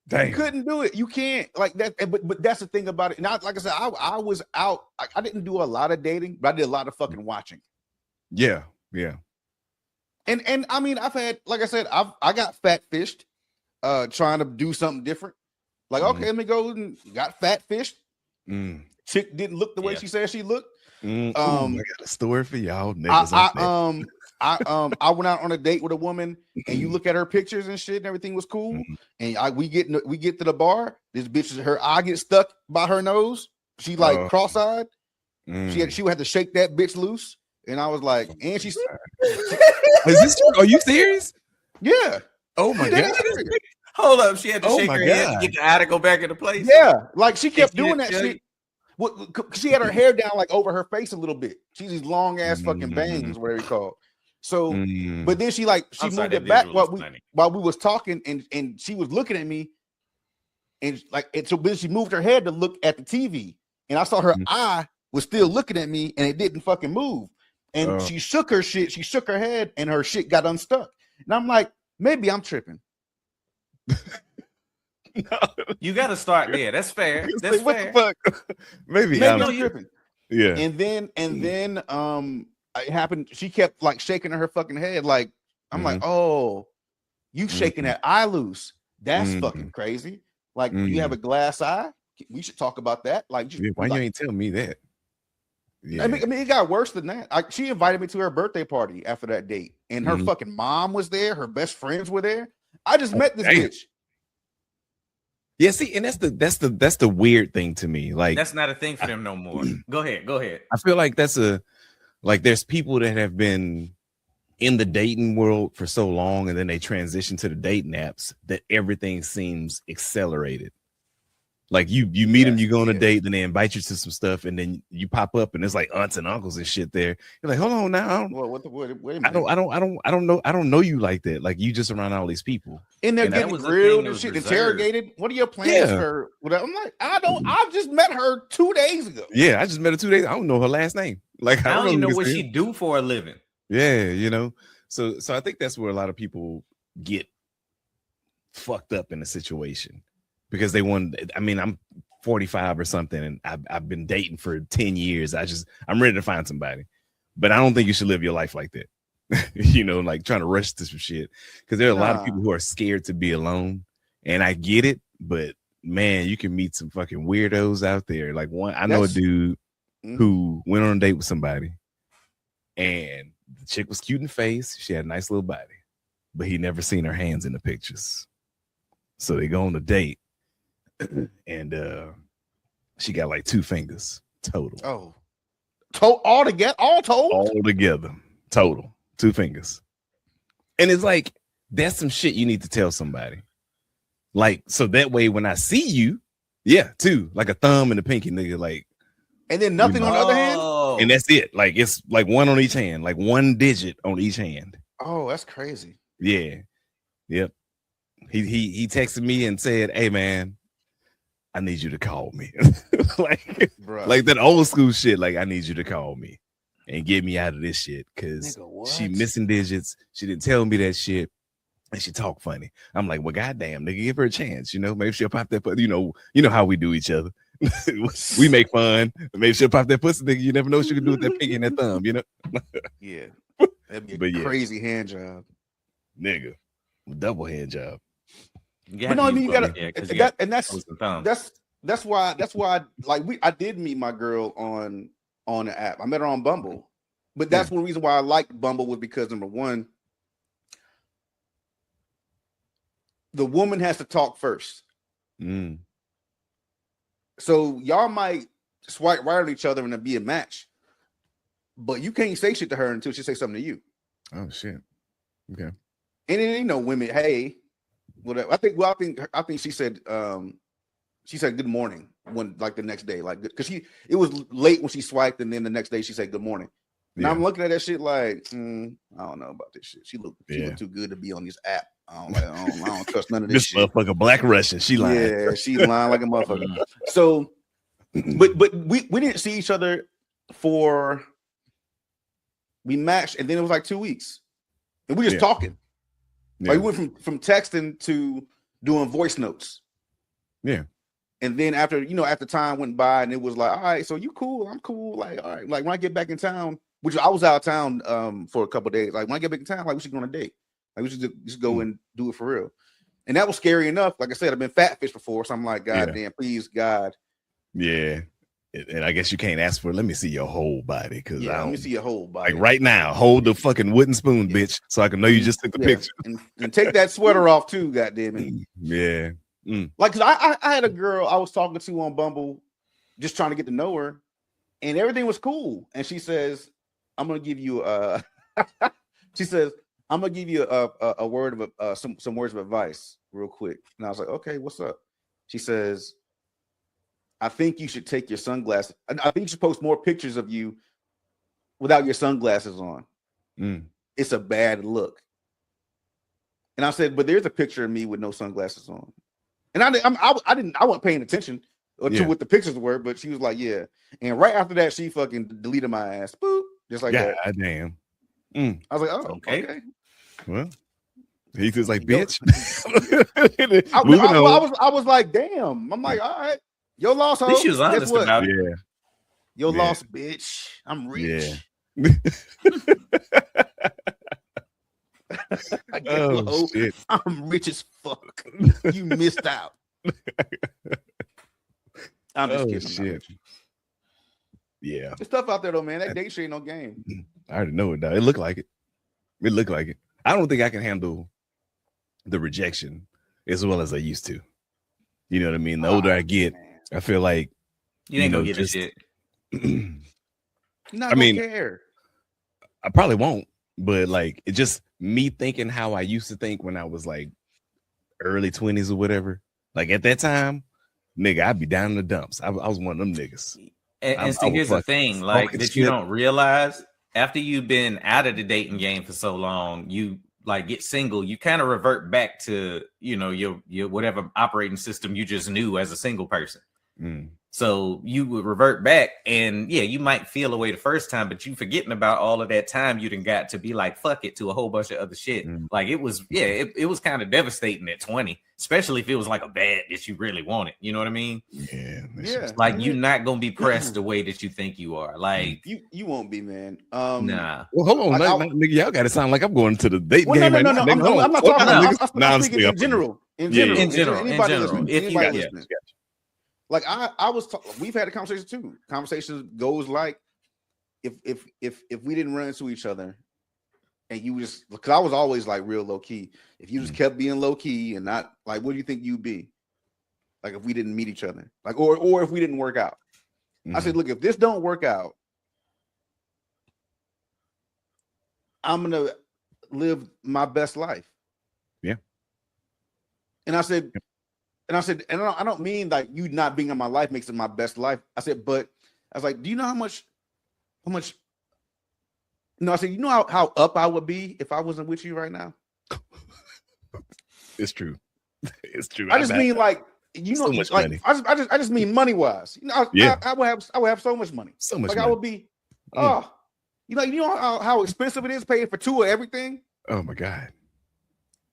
Dang. You couldn't do it. You can't like that. But that's the thing about it. Not like I said, I was out. I didn't do a lot of dating, but I did a lot of fucking watching. Yeah. And I mean, I've had, like I said, I got fat fished, trying to do something different. Like, okay, let me go and got fat fished. Chick didn't look the way she said she looked. I got a story for y'all niggas. I went out on a date with a woman, and you look at her pictures and shit, and everything was cool. And we get to the bar. This bitch, her eye gets stuck by her nose. She like cross-eyed. She had to shake that bitch loose. And I was like, and she's is this true? Are you serious? Yeah. Oh my god. Hold up. She had to shake her head to get the eye to go back into place. Yeah, like she kept doing that shit. She had her hair down like over her face a little bit. She's these long ass fucking bangs, whatever you call. So, but then she moved it back while we was talking, and she was looking at me, and so then she moved her head to look at the TV, and I saw her eye was still looking at me, and it didn't fucking move. And she shook her shit. She shook her head, and her shit got unstuck. And I'm like, maybe I'm tripping. No. You got to start there. That's fair. That's fair. What the fuck? Maybe I'm tripping. Yeah. And then it happened. She kept like shaking her fucking head. Like I'm like, oh, you shaking that eye loose? That's fucking crazy. Like you have a glass eye. We should talk about that. Like, why you ain't tell me that? Yeah. I mean, it got worse than that. She invited me to her birthday party after that date, and her fucking mom was there. Her best friends were there. I just met this bitch. Yeah, see, and that's the weird thing to me. Like, that's not a thing for them no more. Go ahead. I feel like there's people that have been in the dating world for so long, and then they transition to the dating apps that everything seems accelerated. Like you meet them, you go on a date, then they invite you to some stuff, and then you pop up, and it's like aunts and uncles and shit there. You're like, hold on now, wait a minute. I don't know you like that. Like you just around all these people, and they're getting grilled and shit, interrogated. What are your plans for? I'm like, I just met her 2 days ago. Yeah, I just met her 2 days. I don't know her last name. Like I don't even know what she do for a living. Yeah, So I think that's where a lot of people get fucked up in a situation. Because they want, I mean, I'm 45 or something, and I've been dating for 10 years. I'm ready to find somebody, but I don't think you should live your life like that. Like trying to rush to some shit. Because there are a lot of people who are scared to be alone, and I get it. But man, you can meet some fucking weirdos out there. Like I know a dude who went on a date with somebody, and the chick was cute in the face. She had a nice little body, but he never seen her hands in the pictures. So they go on a date. And she got like 2 fingers total. All together total 2 fingers. And it's like that's some shit you need to tell somebody. Like so that way when I see you, 2, like a thumb and a pinky, nigga, like, and then nothing on the other hand, and that's it. Like it's like 1 on each hand, like 1 digit on each hand. Oh, that's crazy. Yeah, yep. He texted me and said, "Hey man, I need you to call me." like that old school shit. Like, I need you to call me and get me out of this shit because she missing digits. She didn't tell me that shit, and she talk funny. I'm like, well, goddamn, nigga, give her a chance. Maybe she'll pop that. You know how we do each other. We make fun. Maybe she'll pop that pussy, nigga. You never know what she can do with that pinky and that thumb. Yeah, that'd be a crazy hand job, nigga. Double hand job. But no, I mean you gotta, that's why like I did meet my girl on the app. I met her on Bumble, but that's one reason why I liked Bumble was because number one, the woman has to talk first. So y'all might swipe right on each other and be a match, but you can't say shit to her until she say something to you. Oh shit. Okay. And then women, hey. Whatever. I think she said good morning when like the next day, like because it was late when she swiped, and then the next day she said good morning. And I'm looking at that shit like, I don't know about this shit. She look too good to be on this app. I don't trust none of this shit. Motherfucker, Black Russian. She lying. Yeah, she's lying like a motherfucker. So, but we didn't see each other we matched, and then it was like 2 weeks, and we just talking. Like we went from texting to doing voice notes. Yeah. And then after time went by, and it was like, all right, so you cool, I'm cool. Like, all right, like when I get back in town, which I was out of town for a couple of days. Like when I get back in town, like we should go on a date. Like we should just go and do it for real. And that was scary enough. Like I said, I've been fatfished before, so I'm like, God damn, please, God. Yeah. And I guess you can't ask for, let me see your whole body. Because let me see your whole body. Like right now, hold the fucking wooden spoon, bitch, so I can know you just took the picture. And take that sweater off too, goddamn it. Yeah. Like, cause I had a girl I was talking to on Bumble, just trying to get to know her, and everything was cool. And she says, I'm gonna give you a word of some words of advice real quick. And I was like, okay, what's up? She says, I think you should take your sunglasses. I think you should post more pictures of you without your sunglasses on. It's a bad look. And I said, but there's a picture of me with no sunglasses on. And I wasn't paying attention to what the pictures were, but she was like, yeah. And right after that, she fucking deleted my ass. Boop. Just like that. Damn. I was like, oh, okay. Well, he was like, bitch. I was like, damn. I'm like, all right. Your loss, ho. She was honest about it. Yeah. Your loss, bitch. I'm rich. Yeah. Shit. I'm rich as fuck. You missed out. I'm just kidding. Shit. Yeah. There's stuff out there though, man. That date shit ain't no game. I already know it. It looked like it. It looked like it. I don't think I can handle the rejection as well as I used to. You know what I mean? The older I get, I feel like you ain't gonna give a shit. You're not gonna care. I probably won't, but like it just me thinking how I used to think when I was like early 20s or whatever. Like at that time, nigga, I'd be down in the dumps. I was one of them niggas. And see, here's the thing, like that you don't realize after you've been out of the dating game for so long, you like get single, you kind of revert back to, you know, your whatever operating system you just knew as a single person. So you would revert back, and yeah, you might feel away the first time, but you forgetting about all of that time you done got to be like, fuck it, to a whole bunch of other shit. Like it was, it was kind of devastating at 20, especially if it was like a bad that you really wanted. You know what I mean? Yeah. Like you're not gonna be pressed the way that you think you are. Like you won't be, man. Nah. Well, hold on, nigga, y'all got to sound like I'm going to the date game. No. I'm not talking. I'm speaking in general. In general. Anybody listening? Like we've had a conversation too. Conversation goes like, if we didn't run into each other, and you just, because I was always like real low key. If you just kept being low key and not like, what do you think you'd be? Like if we didn't meet each other, like or if we didn't work out. I said, look, if this don't work out, I'm gonna live my best life. Yeah. And I said, and I don't mean like you not being in my life makes it my best life. I said, but I was like, do you know how much? No, I said, you know how up I would be if I wasn't with you right now. It's true. It's true. I just mean like, you know, so much like money. I just mean money wise. You know, I would have so much money. So much like money. I would be. You know how expensive it is paying for two of everything. Oh my God.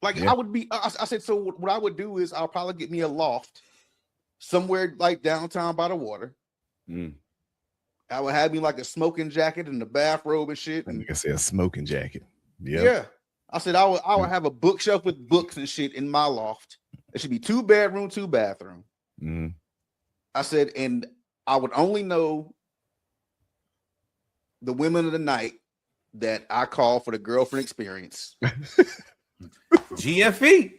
Like I would be. I said, so what I would do is I'll probably get me a loft somewhere like downtown by the water. I would have me like a smoking jacket and a bathrobe and shit. And you can say a smoking jacket. Yeah. I said I would have a bookshelf with books and shit in my loft. It should be 2 bedroom, 2 bathroom. I said, and I would only know the women of the night that I call for the girlfriend experience. GFE.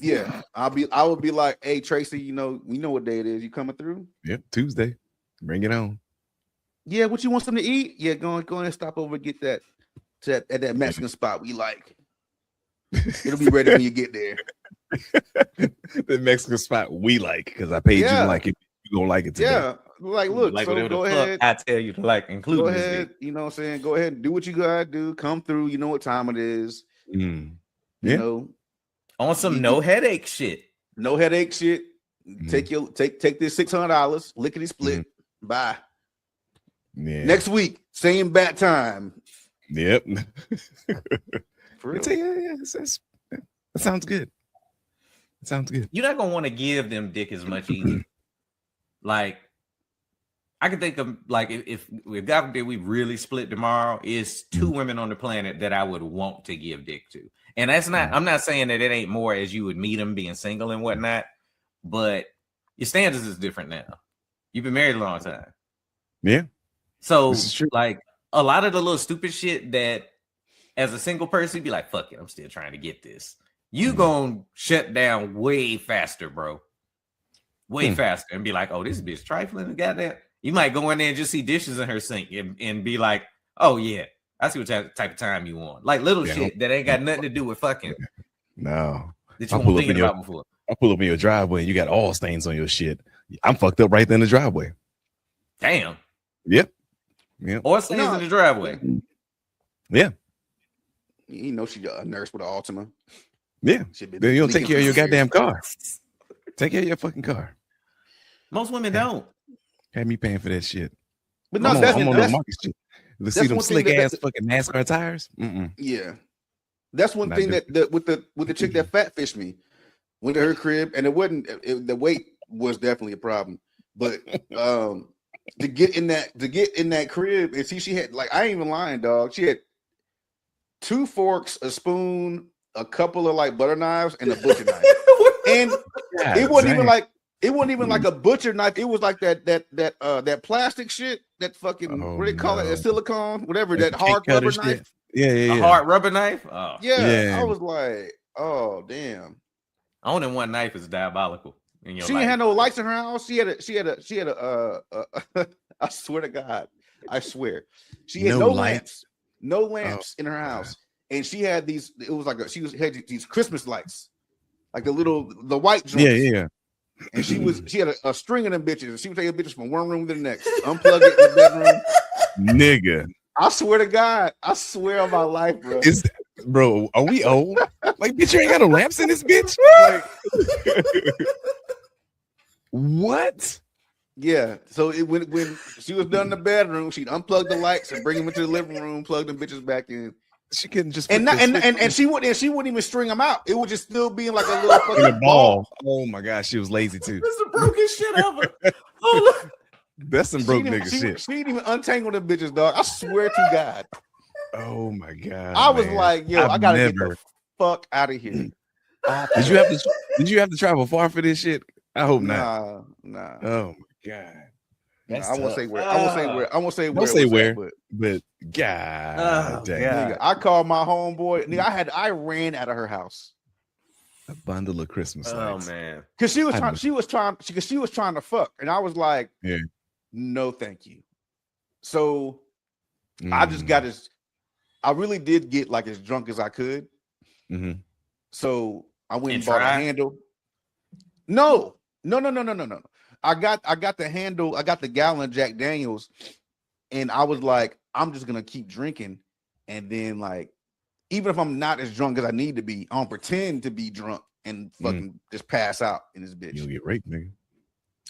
Yeah. I would be like, hey Tracy, you know what day it is. You coming through? Yep, Tuesday. Bring it on. Yeah, what you want something to eat? Yeah, go and stop over and get that at that Mexican spot we like. It'll be ready when you get there. The Mexican spot we like, because I paid you to like it. You gonna like it today. Yeah. Like, look, like so go ahead. I tell you to like include. Go ahead. You know what I'm saying? Go ahead and do what you gotta do. Come through. You know what time it is. Yeah. You know, on some no headache shit. No headache shit. Take this $600, lickety split. Bye. Yeah. Next week, same bat time. Yep. For real. That sounds good. It sounds good. You're not gonna want to give them dick as much either. Like, I can think of like if God forbid we really split tomorrow, is 2 women on the planet that I would want to give dick to. And that's not, I'm not saying that it ain't more as you would meet them being single and whatnot, but your standards is different now. You've been married a long time. Yeah. So like a lot of the little stupid shit that as a single person, you'd be like, fuck it, I'm still trying to get this. You gonna shut down way faster, bro. Way faster and be like, oh, this bitch trifling. Goddamn. You might go in there and just see dishes in her sink and be like, oh yeah, I see what type of time you want. Like little shit that ain't got nothing to do with fucking. No. That you weren't thinking about before. I pull up in your driveway and you got all stains on your shit. I'm fucked up right there in the driveway. Damn. Yep. Yeah. Or stains in the driveway. Yeah. You know she a nurse with an Altima. Yeah. Then you'll take care of your goddamn car. Take care of your fucking car. Most women don't. Had me paying for that shit. But no, I'm on the market shit. You see them slick ass fucking NASCAR tires? Yeah. That's one thing that with the chick that fat fished me, went to her crib, and the weight was definitely a problem. But to get in that crib and see, she had, like, I ain't even lying, dog. She had 2 forks, a spoon, a couple of like butter knives, and a butcher knife. And it wasn't even like a butcher knife. It was like that plastic shit, that fucking what do they call it? A silicone, whatever, that hard rubber knife. Yeah. A hard rubber knife. Oh. Yeah. I was like, oh damn. Owning one knife is diabolical. She didn't have no lights in her house. She had a I swear to God, she had no lamps in her house, and she had these. It was like had these Christmas lights, like the white joints. Yeah. And she had a string of them bitches, and she would take the bitches from one room to the next, unplug it in the bedroom. Nigga, I swear to God, I swear on my life, bro. Bro, are we old? Like, bitch, you ain't got no lamps in this bitch. Like, what? Yeah. So when she was done in the bedroom, she'd unplug the lights and bring them into the living room, plug them bitches back in. She couldn't just and she wouldn't even string them out. It would just still be in like a little fucking ball. Oh my gosh, she was lazy too. That's the brokest shit ever. Oh, look. That's some broke nigga shit. She didn't even untangle them bitches, dog. I swear to God. Oh my God. I was like, yo, I gotta get the fuck out of here. Did you have to travel far for this shit? I hope not. Nah. Oh my God. I won't say where. I won't say where. Don't say where. But God damn. Nigga, I called my homeboy. Nigga, I ran out of her house. A bundle of Christmas lights. Oh man. Because she was trying to fuck. And I was like, yeah. No, thank you. So I just got I really did get like as drunk as I could. Mm-hmm. So I went and bought a handle. No. I got the handle. I got the gallon of Jack Daniels, and I was like, I'm just gonna keep drinking, and then like, even if I'm not as drunk as I need to be, I'll pretend to be drunk and fucking just pass out in this bitch. You'll get raped, nigga.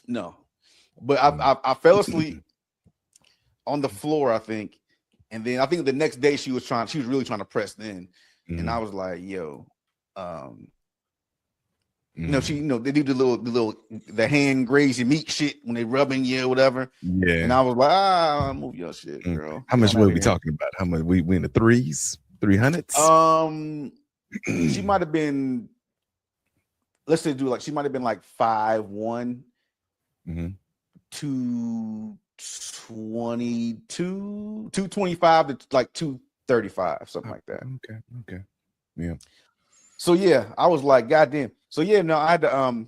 No, but I fell asleep on the floor, I think, and then I think the next day she was really trying to press then, and I was like, yo, they do the hand graze your meat shit when they rubbing you or whatever. Yeah. And I was like, move your shit, girl. How much were we talking about? How much we in the 300s? She might have been, let's say she might have been like 5'1", 222, 225 to like 235, something like that. Okay. Yeah. So yeah, I was like, goddamn. So yeah, no, I had to I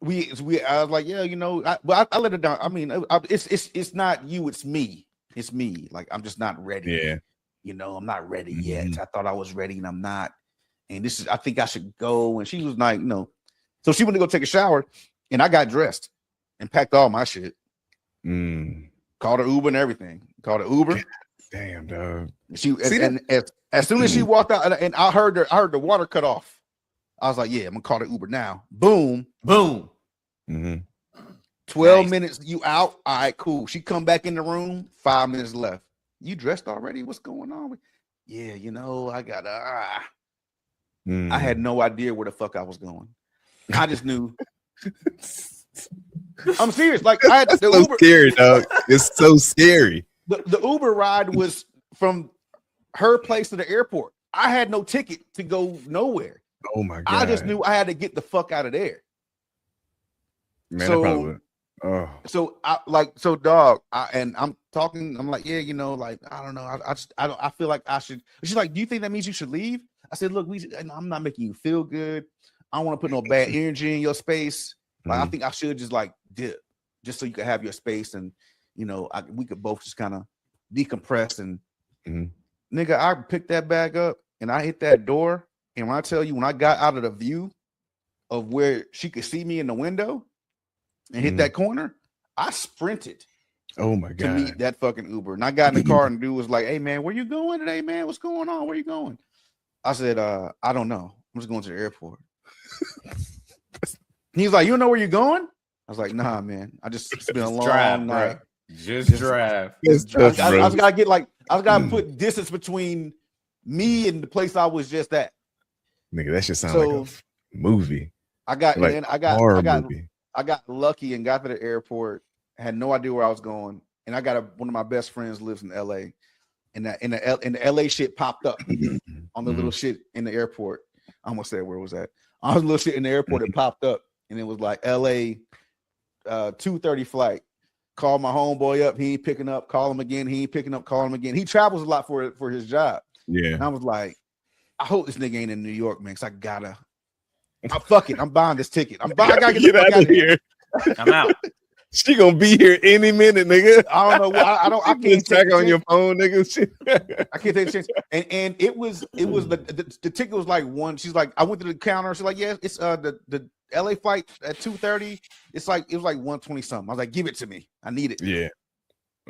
was like, yeah, I let it down. I mean, it's not you, it's me. It's me. Like, I'm just not ready. Yeah. I'm not ready yet. I thought I was ready and I'm not. And I think I should go. And she was like, no. So she went to go take a shower and I got dressed and packed all my shit. Mm. Called her Uber and everything. Called her Uber. Damn, dog. She as soon as she walked out, and I heard the water cut off. I was like, yeah, I'm gonna call the Uber now. Boom. Boom. Mm-hmm. 12 minutes, you out. All right, cool. She come back in the room, 5 minutes left. You dressed already? What's going on? Yeah, I got I had no idea where the fuck I was going. I just knew. I'm serious. Like I had the so Uber. Scary, dog. It's so scary. The Uber ride was from her place to the airport. I had no ticket to go nowhere. Oh my god! I just knew I had to get the fuck out of there. Man, so dog. I'm talking. I'm like, yeah, like I don't know. I feel like I should. She's like, do you think that means you should leave? I said, look, I'm not making you feel good. I don't want to put no bad energy in your space. Like I think I should just like dip, just so you can have your space, and we could both just kind of decompress. And nigga, I picked that bag up and I hit that door. And when I tell you, when I got out of the view of where she could see me in the window and hit that corner, I sprinted. Oh my god! To meet that fucking Uber, and I got in the car, and dude was like, "Hey man, where you going today, man? What's going on? Where you going?" I said, "I don't know. I'm just going to the airport." He's like, "You don't know where you're going?" I was like, "Nah, man. It's been a long drive, night. Just drive." I was gotta put distance between me and the place I was just at. Nigga, that should sound like a movie. I got movie. I got lucky and got to the airport. I had no idea where I was going, and I got one of my best friends lives in LA, and the LA shit popped up on the little shit in the airport. I almost said where was that? On the little shit in the airport, it popped up, and it was like LA 2:30 flight. Call my homeboy up, he ain't picking up. Call him again, he ain't picking up. Call him again. He travels a lot for his job. Yeah, and I was like, I hope this nigga ain't in New York, man, because fuck it. I'm buying this ticket. I gotta get out of here. I'm out. She gonna be here any minute, nigga. I don't know. I can't check on your phone, nigga. I can't take a chance. And it was the ticket was like one. She's like, I went to the counter. She's like, yeah, it's the LA flight at 2:30. It was like 120 something. I was like, give it to me. I need it. Yeah.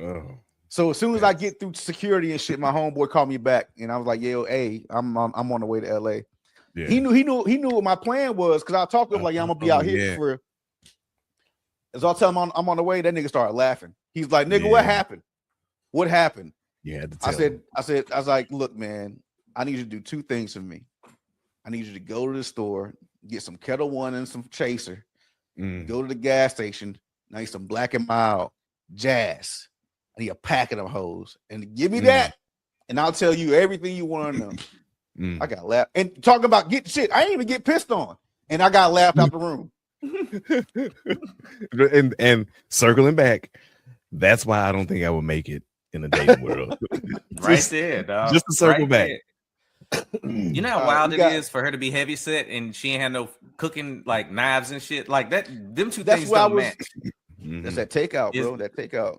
Oh. So as soon as I get through security and shit, my homeboy called me back, and I was like, yo, hey, I'm on the way to LA. Yeah. He knew what my plan was, because I talked to him like, yeah, I'm gonna be out here for. As I tell him I'm on the way, that nigga started laughing. He's like, nigga, what happened? What happened? Yeah, I was like, look, man, I need you to do two things for me. I need you to go to the store, get some Kettle One and some Chaser, go to the gas station, I need some Black and Mild, Jazz. I need a pack of them hoes, and give me that, and I'll tell you everything you want to know. I got laughed and talking about get shit. I didn't even get pissed on, and I got laughed out the room. and circling back, that's why I don't think I would make it in the dating world. There, dog. Just to circle back. You know how wild it is for her to be heavy set and she ain't had no cooking like knives and shit like that. Them two things don't match. That's that takeout, bro. That takeout.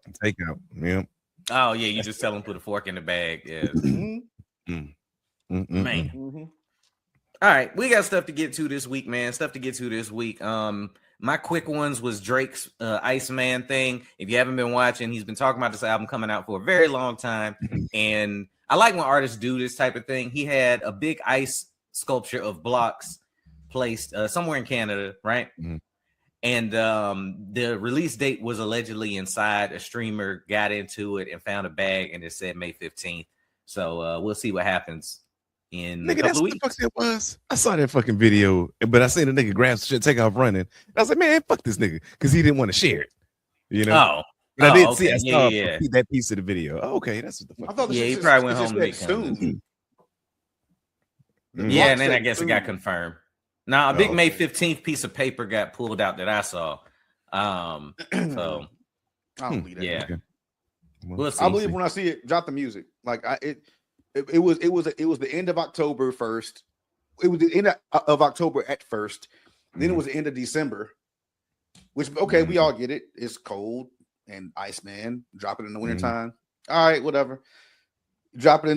Yeah. Oh yeah, you just tell them put a fork in the bag. Yeah. Man. All right, we got stuff to get to this week, man. My quick ones was Drake's Iceman thing. If you haven't been watching, he's been talking about this album coming out for a very long time. And I like when artists do this type of thing. He had a big ice sculpture of blocks placed somewhere in Canada, right? And the release date was allegedly inside. A streamer got into it and found a bag, and it said May 15th. So we'll see what happens. Nigga, that's what the fuck that was. I saw that fucking video, but I seen the nigga grab some shit, take off running. And I was like, man, fuck this nigga, because he didn't want to share it. You know? But I didn't see. I saw that piece of the video. Oh, okay, that's what the fuck. I thought he probably went home and soon. Yeah, and then I guess it got confirmed. Now a big May 15th piece of paper got pulled out that I saw. So I don't believe that. Yeah, okay. Well, I believe when I see it. Drop the music. Like It was the end of October 1st. It was the end of October at first. Then it was the end of December. Which we all get it. It's cold and Iceman. Drop it in the wintertime. All right, whatever. Drop it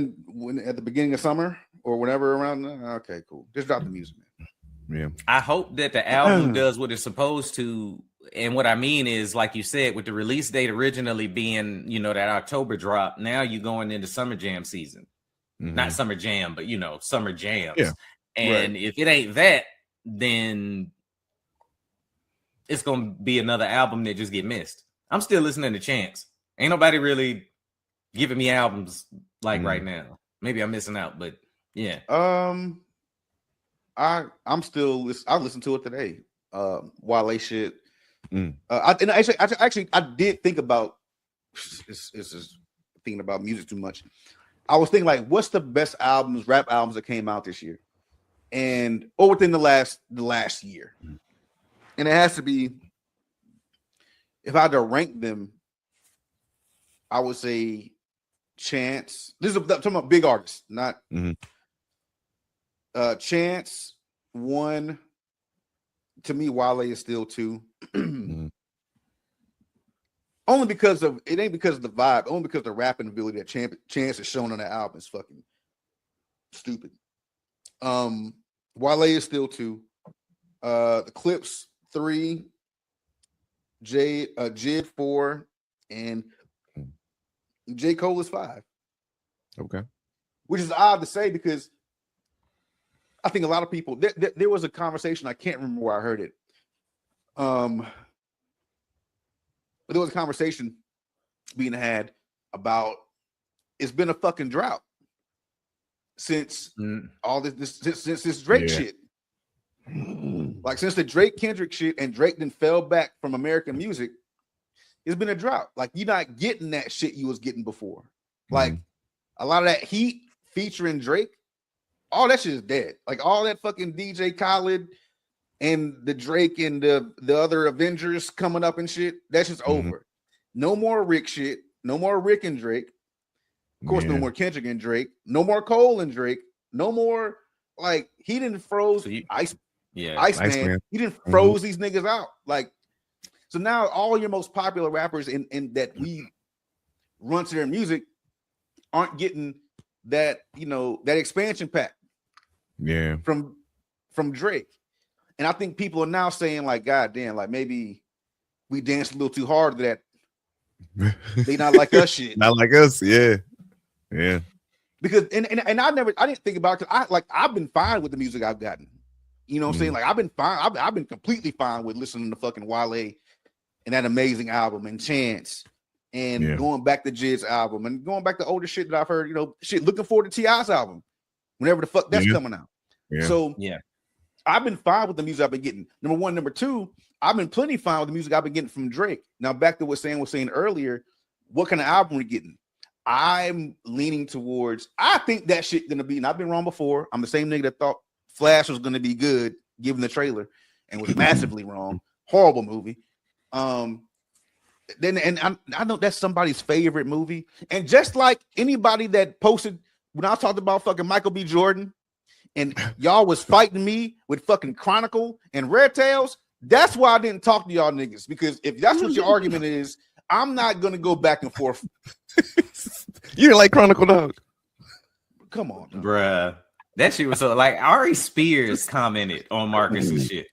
at the beginning of summer or whenever around. Okay, cool. Just drop the music, man. Yeah. I hope that the album does what it's supposed to and what I mean is, like you said, with the release date originally being, that October drop, now you're going into Summer Jam season. Not Summer Jam, but Summer Jams. Yeah. And if it ain't that, then it's gonna be another album that just get missed. I'm still listening to Chance. Ain't nobody really giving me albums like right now. Maybe I'm missing out, but yeah. I listen to it today. Wale shit. I did think about this is thinking about music too much. I was thinking like, what's the best rap albums that came out this year, or within the last year, and it has to be. If I had to rank them, I would say Chance. This is talking about big artists, not Chance 1. To me, Wale is still 2. Only because of it ain't because of the vibe, only because of the rapping ability that Chance is shown on that album is fucking stupid. Wale is still 2. The Clips 3, Jid 4, and J. Cole is 5. Okay. Which is odd to say because I think a lot of people there was a conversation, I can't remember where I heard it. But there was a conversation being had about it's been a fucking drought since all this since this Drake shit. Like since the Drake Kendrick shit and Drake then fell back from American music, it's been a drought. Like you're not getting that shit you was getting before. Like a lot of that heat featuring Drake, all that shit is dead. Like all that fucking DJ Khaled and the Drake and the other Avengers coming up and shit, that's just over. No more Rick shit. No more Rick and Drake. Of course, no more Kendrick and Drake. No more Cole and Drake. No more like he didn't froze Iceman. He didn't froze these niggas out. Like so now all your most popular rappers in that we run to their music aren't getting that that expansion pack. Yeah. From Drake. And I think people are now saying, like, God damn, like maybe we danced a little too hard to that. They not like us shit. Not like us, yeah. Yeah. Because and I didn't think about it. I've been fine with the music I've gotten. You know what I'm saying? Like I've been fine. I've been completely fine with listening to fucking Wale and that amazing album and Chance and going back to Jid's album and going back to older shit that I've heard, looking forward to T.I.'s album whenever the fuck that's coming out. Yeah. So I've been fine with the music I've been getting. Number one. Number two, I've been plenty fine with the music I've been getting from Drake. Now, back to what Sam was saying earlier, what kind of album we're getting? I'm leaning towards, I think that shit gonna be, and I've been wrong before. I'm the same nigga that thought Flash was gonna be good, given the trailer, and was massively wrong. Horrible movie. I know that's somebody's favorite movie. And just like anybody that posted when I talked about fucking Michael B. Jordan, and y'all was fighting me with fucking Chronicle and Red Tails, that's why I didn't talk to y'all niggas. Because if that's what your argument is, I'm not gonna go back and forth. You didn't like Chronicle, dog? Come on, dog. Bruh. That shit was so like Ari Spears commented on Marcus and shit.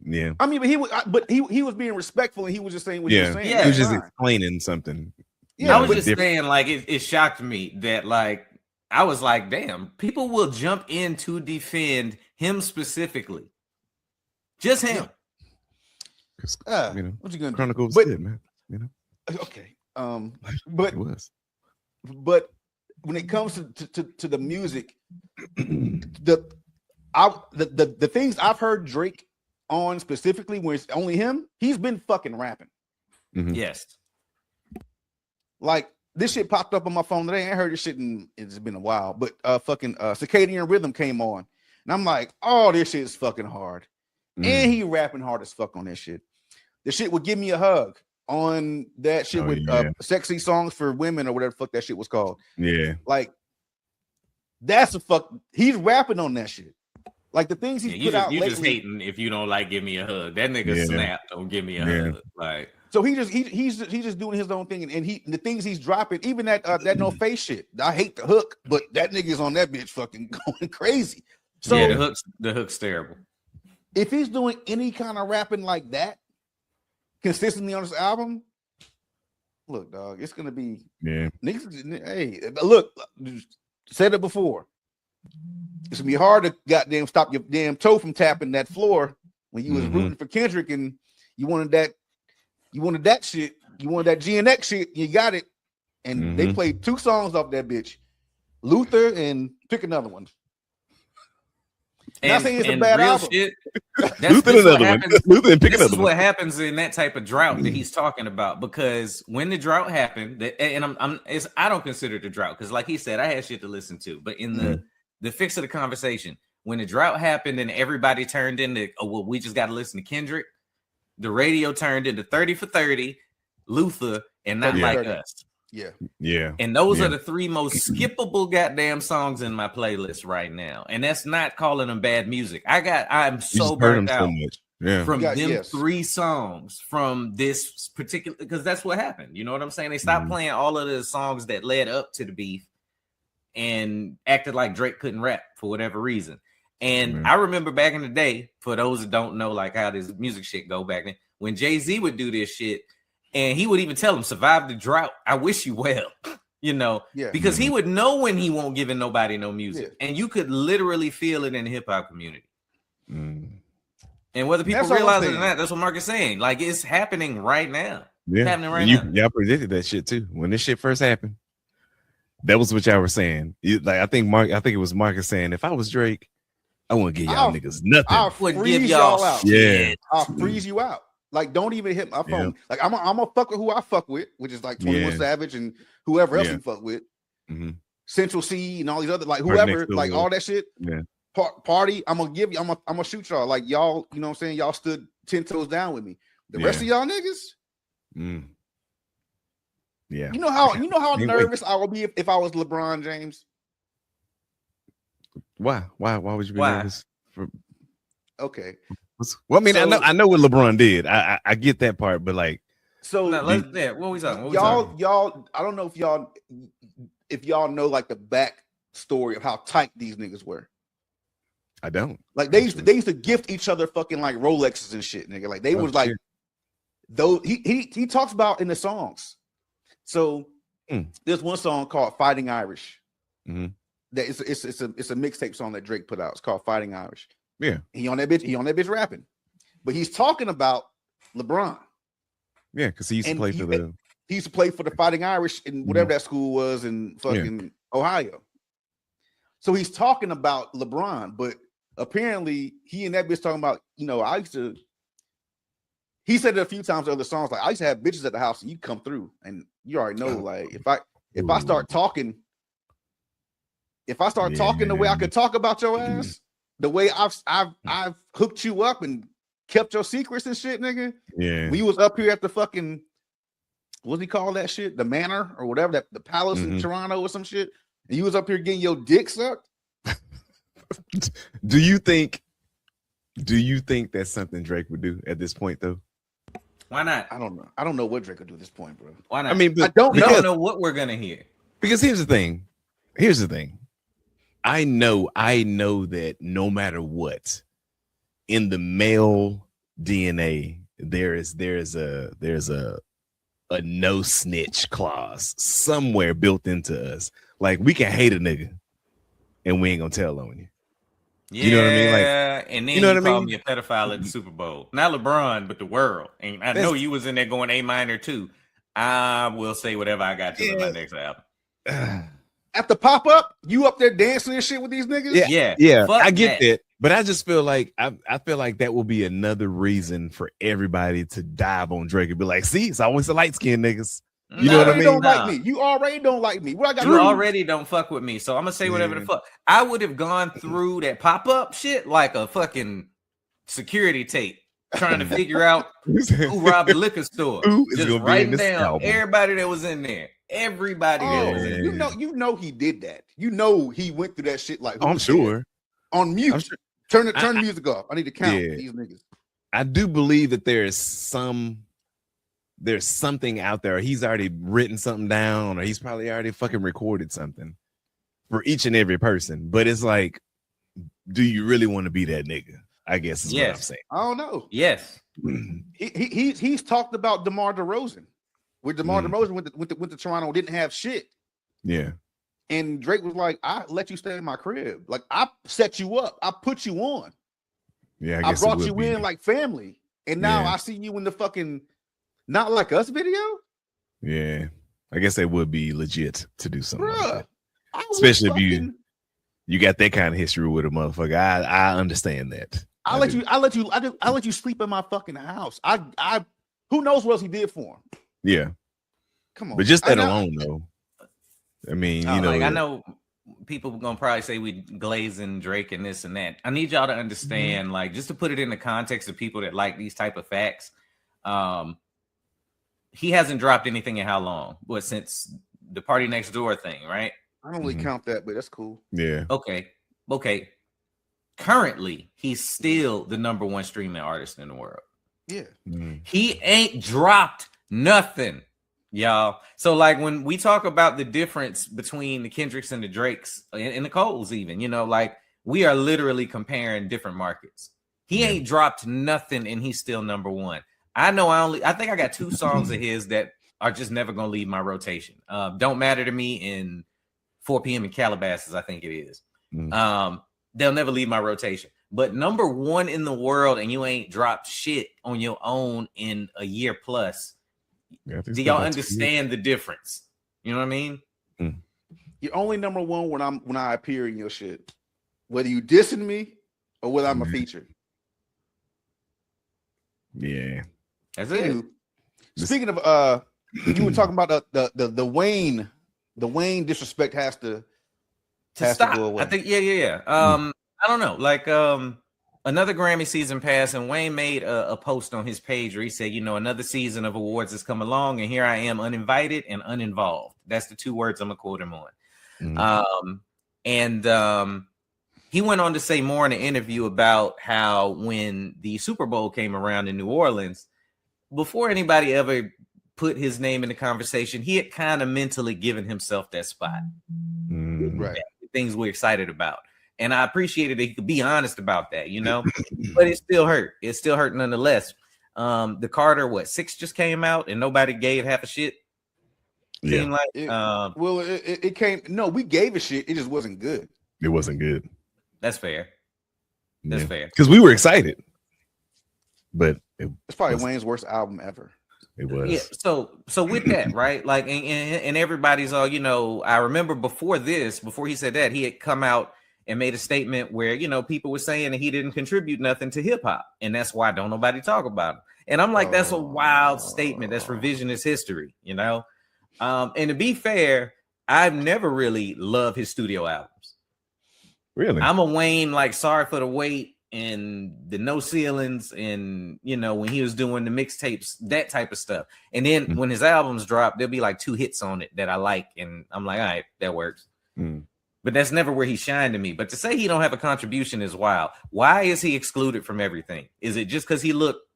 Yeah. I mean, but he was being respectful and he was just saying what he was saying. Yeah. He was just explaining something. Yeah, I was just saying, like, it shocked me that, like, I was like, damn, people will jump in to defend him specifically. Just him. What you gonna Chronicles do? Did, man. Okay. But it was. But when it comes to the music, the things I've heard Drake on specifically when it's only him, he's been fucking rapping. Yes. Like this shit popped up on my phone today. I ain't heard this shit it's been a while, but fucking Circadian Rhythm came on, and I'm like, oh, this shit is fucking hard. And he rapping hard as fuck on that shit. The shit would Give Me a Hug on that shit with Sexy Songs for Women or whatever the fuck that shit was called. Yeah. Like that's a fuck. He's rapping on that shit. Like the things he's put out. You lately, just hating if you don't like Give Me a Hug. That nigga snapped on Give Me a Hug. Like so he's just doing his own thing, and the things he's dropping, even that No Face shit. I hate the hook, but that nigga's on that bitch fucking going crazy. So yeah, the hook's terrible. if he's doing any kind of rapping like that consistently on this album, look, dog, it's gonna be niggas. Hey, look, said it before. It's gonna be hard to goddamn stop your damn toe from tapping that floor when you was rooting for Kendrick and you wanted that shit, you wanted that GNX shit, you got it, and they played 2 songs off that bitch, Luther and pick another one. Not saying it's a bad album. Shit, Luther another one. Luther and pick another one. This is what happens in that type of drought that he's talking about. Because when the drought happened, and I don't consider it a drought because, like he said, I had shit to listen to. But in the fix of the conversation, when the drought happened and everybody turned into, oh well, we just got to listen to Kendrick. The radio turned into 30 for 30, Luther, and Not Like Us. Yeah. And those are the 3 most skippable goddamn songs in my playlist right now. And that's not calling them bad music. I'm so burnt out from them 3 songs from this particular, because that's what happened. You know what I'm saying? They stopped playing all of the songs that led up to the beef and acted like Drake couldn't rap for whatever reason. And I remember back in the day, for those that don't know like how this music shit go back then, when Jay-Z would do this shit, and he would even tell him, survive the drought. I wish you well, you know, because he would know when he won't giving nobody no music. And you could literally feel it in the hip hop community. And whether people realize it or not, that's what Mark is saying. Like, it's happening right now. Yeah. It's happening right now. Y'all predicted that shit too. When this shit first happened, that was what y'all were saying. I think it was Marcus saying, if I was Drake, I wouldn't give y'all niggas nothing. I'll freeze y'all out. Yeah. I'll freeze you out. Like, don't even hit my phone. Like, I'm a fuck with who I fuck with, which is like 21 Savage and whoever else you fuck with. Central C and all these other, like, whoever, like all that shit. Yeah. Party, I'm gonna give you, I'm gonna shoot y'all. Like, y'all, you know what I'm saying? Y'all stood 10 toes down with me. The rest of y'all niggas. Yeah. You know how nervous I would be if I was LeBron James? Why would you be nervous? Okay. Well, I mean, I know what LeBron did. I get that part, but like, so what we talking? Y'all, I don't know if y'all know like the back story of how tight these niggas were. I don't. Like they used to gift each other fucking like Rolexes and shit, nigga. Like they was like, though he talks about in the songs. So there's one song called "Fighting Irish." That it's a mixtape song that Drake put out. It's called "Fighting Irish." Yeah, he on that bitch rapping, but he's talking about LeBron. Yeah, because he used to play for the. He used to play for the Fighting Irish in whatever that school was in fucking Ohio. So he's talking about LeBron, but apparently he and that bitch talking about, you know, he said it a few times in other songs, like I used to have bitches at the house and you come through and you already know, like if I start talking the way I could talk about your ass, the way I've hooked you up and kept your secrets and shit, nigga. Yeah. We was up here at the fucking, what do you call that shit? The Manor or whatever, that the Palace in Toronto or some shit. And you was up here getting your dick sucked. Do you think that's something Drake would do at this point though? Why not? I don't know. I don't know what Drake would do at this point, bro. Why not? I mean, I don't know what we're gonna hear. Because here's the thing. I know that no matter what, in the male DNA, there's a no snitch clause somewhere built into us. Like we can hate a nigga and we ain't gonna tell on you. Yeah, you know what I mean? Like, and then you called me a pedophile at the Super Bowl. Not LeBron, but the world. And I know you was in there going A minor too. I will say whatever I got to in my next album. At the pop up, you up there dancing and shit with these niggas? Yeah. I get that. But I just feel like I feel like that will be another reason for everybody to dive on Drake and be like, see, it's always the light skinned niggas. You know what I mean? Don't like me. You already don't like me. What I got? You already don't fuck with me, so I'm gonna say whatever the fuck. I would have gone through that pop up shit like a fucking security tape, trying to figure out who robbed the liquor store. Just writing down everybody that was in there. Everybody that was in there. You know he did that. You know he went through that shit like. I'm sure. On mute. Sure. Turn the music off. I need to count these niggas. I do believe that there's something out there. He's already written something down, or he's probably already fucking recorded something for each and every person. But it's like, do you really want to be that nigga? I guess is what I'm saying. I don't know. Yes. He's talked about DeMar DeRozan. With DeMar DeRozan went to Toronto, didn't have shit. Yeah. And Drake was like, I let you stay in my crib. Like, I set you up. I put you on. Yeah, I brought you in like family. And now I see you in the fucking Not Like Us video. Yeah. I guess that would be legit to do something like that. Especially if you got that kind of history with a motherfucker. I understand that. I let you sleep in my fucking house. I who knows what else he did for him. Yeah. Come on. But just that alone though. I mean, you know, like, I know people are gonna probably say we glazing Drake and this and that. I need y'all to understand, like, just to put it in the context of people that like these type of facts. He hasn't dropped anything in how long? What, since the Party Next Door thing, right? I don't really count that, but that's cool. Yeah. Okay. Currently, he's still the #1 streaming artist in the world. Yeah. He ain't dropped nothing, y'all. So, like, when we talk about the difference between the Kendricks and the Drakes and the Coles, even, you know, like, we are literally comparing different markets. He ain't dropped nothing, and he's still #1. I think I got 2 songs of his that are just never gonna leave my rotation. Don't Matter to Me in 4 p.m. in Calabasas, I think it is. They'll never leave my rotation. But #1 in the world, and you ain't dropped shit on your own in a year plus. Yeah, do y'all understand the difference? You know what I mean? You're only #1 when I appear in your shit, whether you dissing me or whether I'm a feature. Yeah, that's it. Speaking of, you were talking about the Wayne disrespect has to stop. Go away. I think yeah. I don't know, like another Grammy season passed, and Wayne made a post on his page where he said, you know, another season of awards has come along, and here I am, uninvited and uninvolved. That's the 2 words I'm gonna quote him on. He went on to say more in an interview about how when the Super Bowl came around in New Orleans, before anybody ever put his name in the conversation, he had kind of mentally given himself that spot. Right. Things we're excited about. And I appreciated that he could be honest about that, you know, but it still hurt. It still hurt nonetheless. The Carter, 6 just came out and nobody gave half a shit. Yeah. Like, it came. No, we gave a shit. It just wasn't good. It wasn't good. That's fair. That's fair. Because we were excited. But it's probably Wayne's worst album ever. It was. Yeah. So with that, right? Like, and everybody's all, you know, I remember before he said that, he had come out and made a statement where, you know, people were saying that he didn't contribute nothing to hip hop. And that's why don't nobody talk about him. And I'm like, that's a wild statement. That's revisionist history, you know? And to be fair, I've never really loved his studio albums. Really? I'm a Wayne, like, Sorry for the Wait and the No Ceilings, and, you know, when he was doing the mixtapes, that type of stuff. And then when his albums drop, there'll be like 2 hits on it that I like, and I'm like, all right, that works. But that's never where he shined to me. But to say he don't have a contribution is wild. Why is he excluded from everything? Is it just because he looked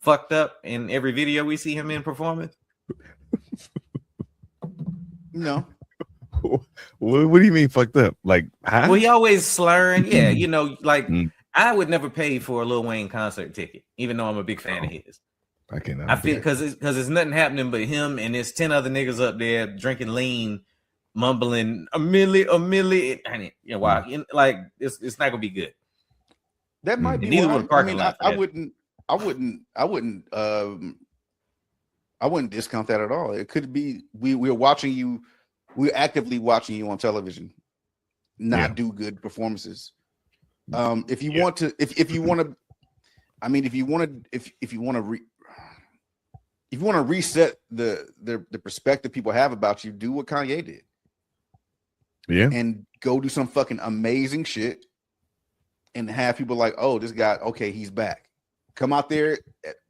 fucked up in every video we see him in performing? No. What do you mean fucked up? Like, huh? Well, he always slurring. Yeah, you know, like, I would never pay for a Lil Wayne concert ticket, even though I'm a big fan of his. I feel because there's nothing happening but him and there's 10 other niggas up there drinking lean, mumbling a milli. Yeah, wow, like it's not gonna be good. That might be. I wouldn't discount that at all. It could be we're watching you. We're actively watching you on television not do good performances. If you want to reset the perspective people have about you, do what Kanye did. Yeah. And go do some fucking amazing shit and have people like, oh, this guy, okay, he's back. Come out there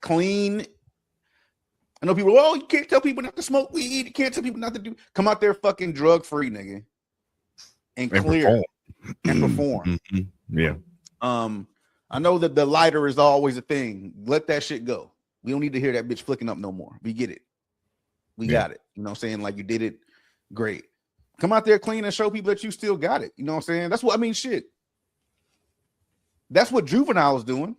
clean. I know people, oh, you can't tell people not to smoke weed. You can't tell people not to do. Come out there fucking drug-free, nigga. And clear and perform. Yeah. I know that the lighter is always a thing. Let that shit go. We don't need to hear that bitch flicking up no more. We get it. We got it. You know what I'm saying? Like, you did it great. Come out there clean and show people that you still got it. You know what I'm saying? That's what I mean. Shit. That's what Juvenile is doing.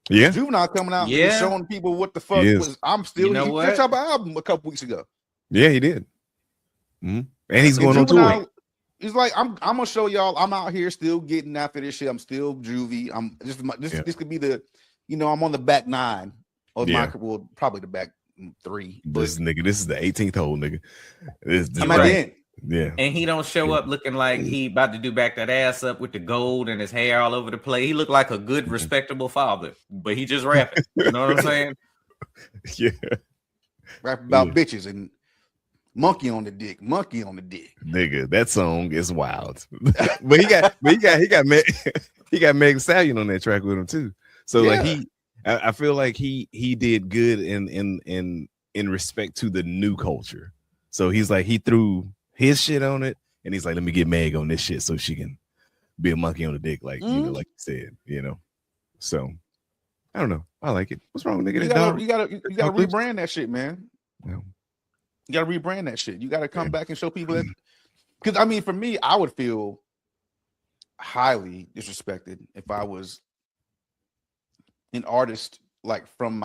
Yeah, Juvenile coming out and showing people what the fuck was. I'm still. You know he what? dropped an album a couple weeks ago. Yeah, he did. And he's going on tour. He's like, I'm gonna show y'all. I'm out here still getting after this shit. I'm still juvie. I'm this could be the, I'm on the back 9 of my, well, probably the back 3. This is the 18th hole, nigga. I'm at the end. Yeah, and he don't show up looking like he about to do back that ass up with the gold and his hair all over the place. He looked like a good, respectable father, but he just rapping. You know what I'm saying? Yeah, rap about bitches and monkey on the dick, nigga. That song is wild. but he got Meg Stallion on that track with him too. So like I feel like he did good in respect to the new culture. So he's like, he threw his shit on it, and he's like, let me get Meg on this shit so she can be a monkey on the dick, like like you said, So I don't know. I like it. What's wrong, nigga? You gotta rebrand that shit, man. No. You gotta rebrand that shit. You gotta come back and show people that, because I mean, for me, I would feel highly disrespected if I was an artist like from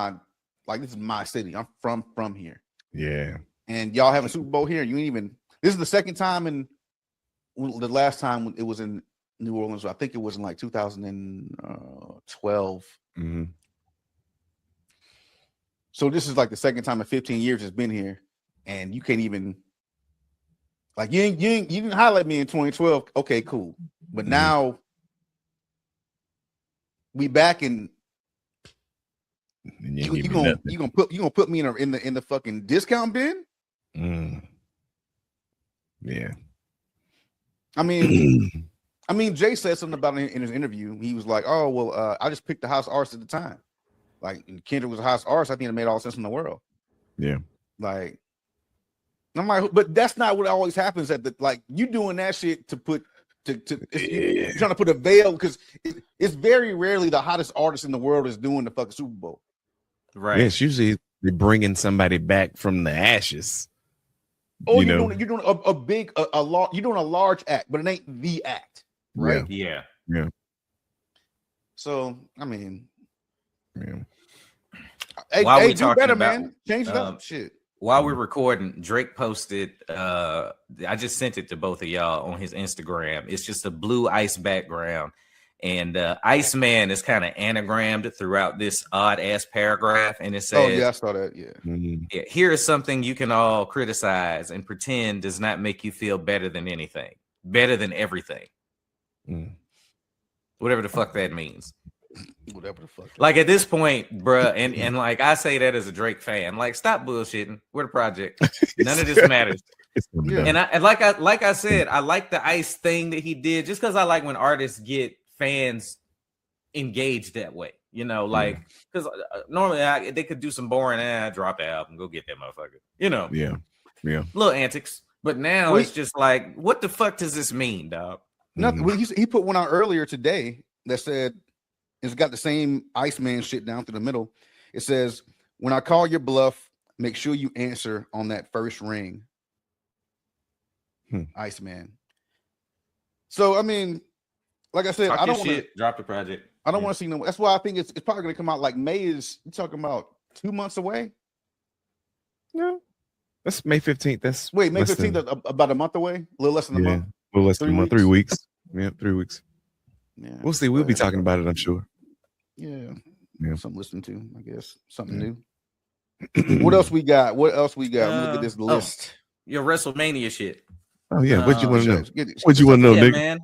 this is my city. I'm from here. Yeah. And y'all having Super Bowl here. You ain't even. This is the second time, and the last time it was in New Orleans. I think it was in like 2012. Mm-hmm. So this is like the second time in 15 years it's been here, and you can't even, like, you didn't highlight me in 2012. Okay, cool. But now we back in. You gonna put me in the fucking discount bin? Yeah. I mean, Jay said something about it in his interview. He was like, "Oh well, I just picked the hottest artist at the time. Like, Kendrick was the hottest artist. I think it made all the sense in the world." Yeah. Like, I'm like, but that's not what always happens. You doing that shit to put you're trying to put a veil, because it's very rarely the hottest artist in the world is doing the fucking Super Bowl. Right. Yeah, it's usually they're bringing somebody back from the ashes. Or you're doing a large act, but it ain't the act, right? Yeah. So I mean, while we do talking better, about, man. Change it up, shit. While we're recording, Drake posted. I just sent it to both of y'all on his Instagram. It's just a blue ice background, and Iceman is kind of anagrammed throughout this odd ass paragraph, and it says, "Oh yeah, I saw that. Yeah. Yeah, here is something you can all criticize and pretend does not make you feel better than anything, better than everything, whatever the fuck that means." Whatever the fuck. Like at this point, bruh, and like I say that as a Drake fan, like stop bullshitting. We're the project. None of this matters. And like I said, I like the ice thing that he did, just because I like when artists get fans engaged that way. Like, because normally they could do some boring, drop the album, go get that motherfucker. Yeah. Little antics. But now it's just like, what the fuck does this mean, dog? Nothing. Well, he put one out earlier today that said, it's got the same Iceman shit down through the middle. It says, "When I call your bluff, make sure you answer on that first ring." Iceman. So I mean, like I said, I don't want to drop the project. I don't want to see no. That's why I think it's probably going to come out like May is. You're talking about 2 months away. No, that's May 15th. That's May 15th, about a month away. A little less than a month. A little less than a month. 3 weeks. Yeah, 3 weeks. Yeah, we'll see. We'll be talking about it, I'm sure. Yeah. Something to listen to, I guess. Something new. What else we got? Look at this list. Your WrestleMania shit. Oh yeah. What you want to know? What you want to know, nigga? Man.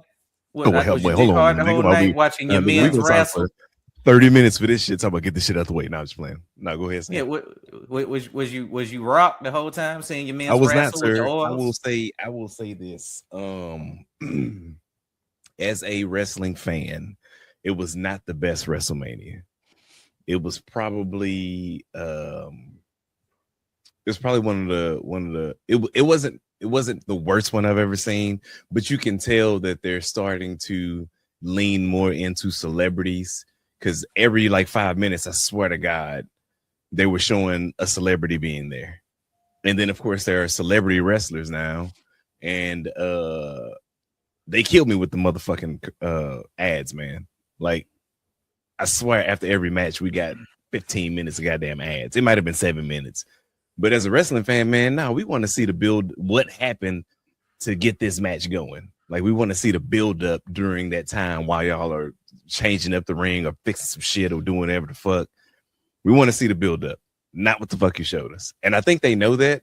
Wait, hold on. The whole night watching your men's wrestle. 30 minutes for this shit. Talk about get this shit out the way. Now, just playing. No, go ahead. Yeah. Was you rocked the whole time seeing your men's wrestle? I was wrestle not, sir. I will say this. As a wrestling fan, it was not the best WrestleMania. It was probably one of the it wasn't the worst one I've ever seen, but you can tell that they're starting to lean more into celebrities, because every like 5 minutes, I swear to God, they were showing a celebrity being there. And then of course there are celebrity wrestlers now, and they killed me with the motherfucking ads, man. Like I swear, after every match, we got 15 minutes of goddamn ads. It might have been 7 minutes. But as a wrestling fan, man, now we want to see the build, what happened to get this match going. Like, we want to see the build up during that time while y'all are changing up the ring or fixing some shit or doing whatever the fuck. We want to see the build up, not what the fuck you showed us. And I think they know that.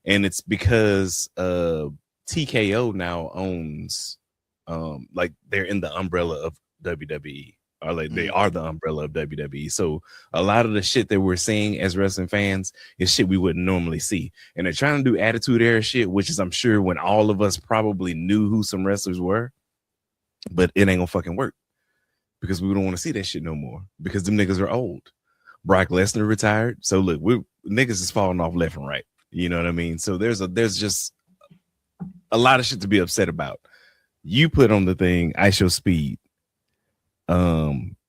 And it's because TKO now owns, like, they're in the umbrella of WWE. Or like they are the umbrella of WWE. So a lot of the shit that we're seeing as wrestling fans is shit we wouldn't normally see. And they're trying to do attitude era shit, which is, I'm sure, when all of us probably knew who some wrestlers were, but it ain't gonna fucking work because we don't want to see that shit no more because them niggas are old. Brock Lesnar retired. So look, niggas is falling off left and right. You know what I mean? So there's just a lot of shit to be upset about. You put on the thing, I Show Speed.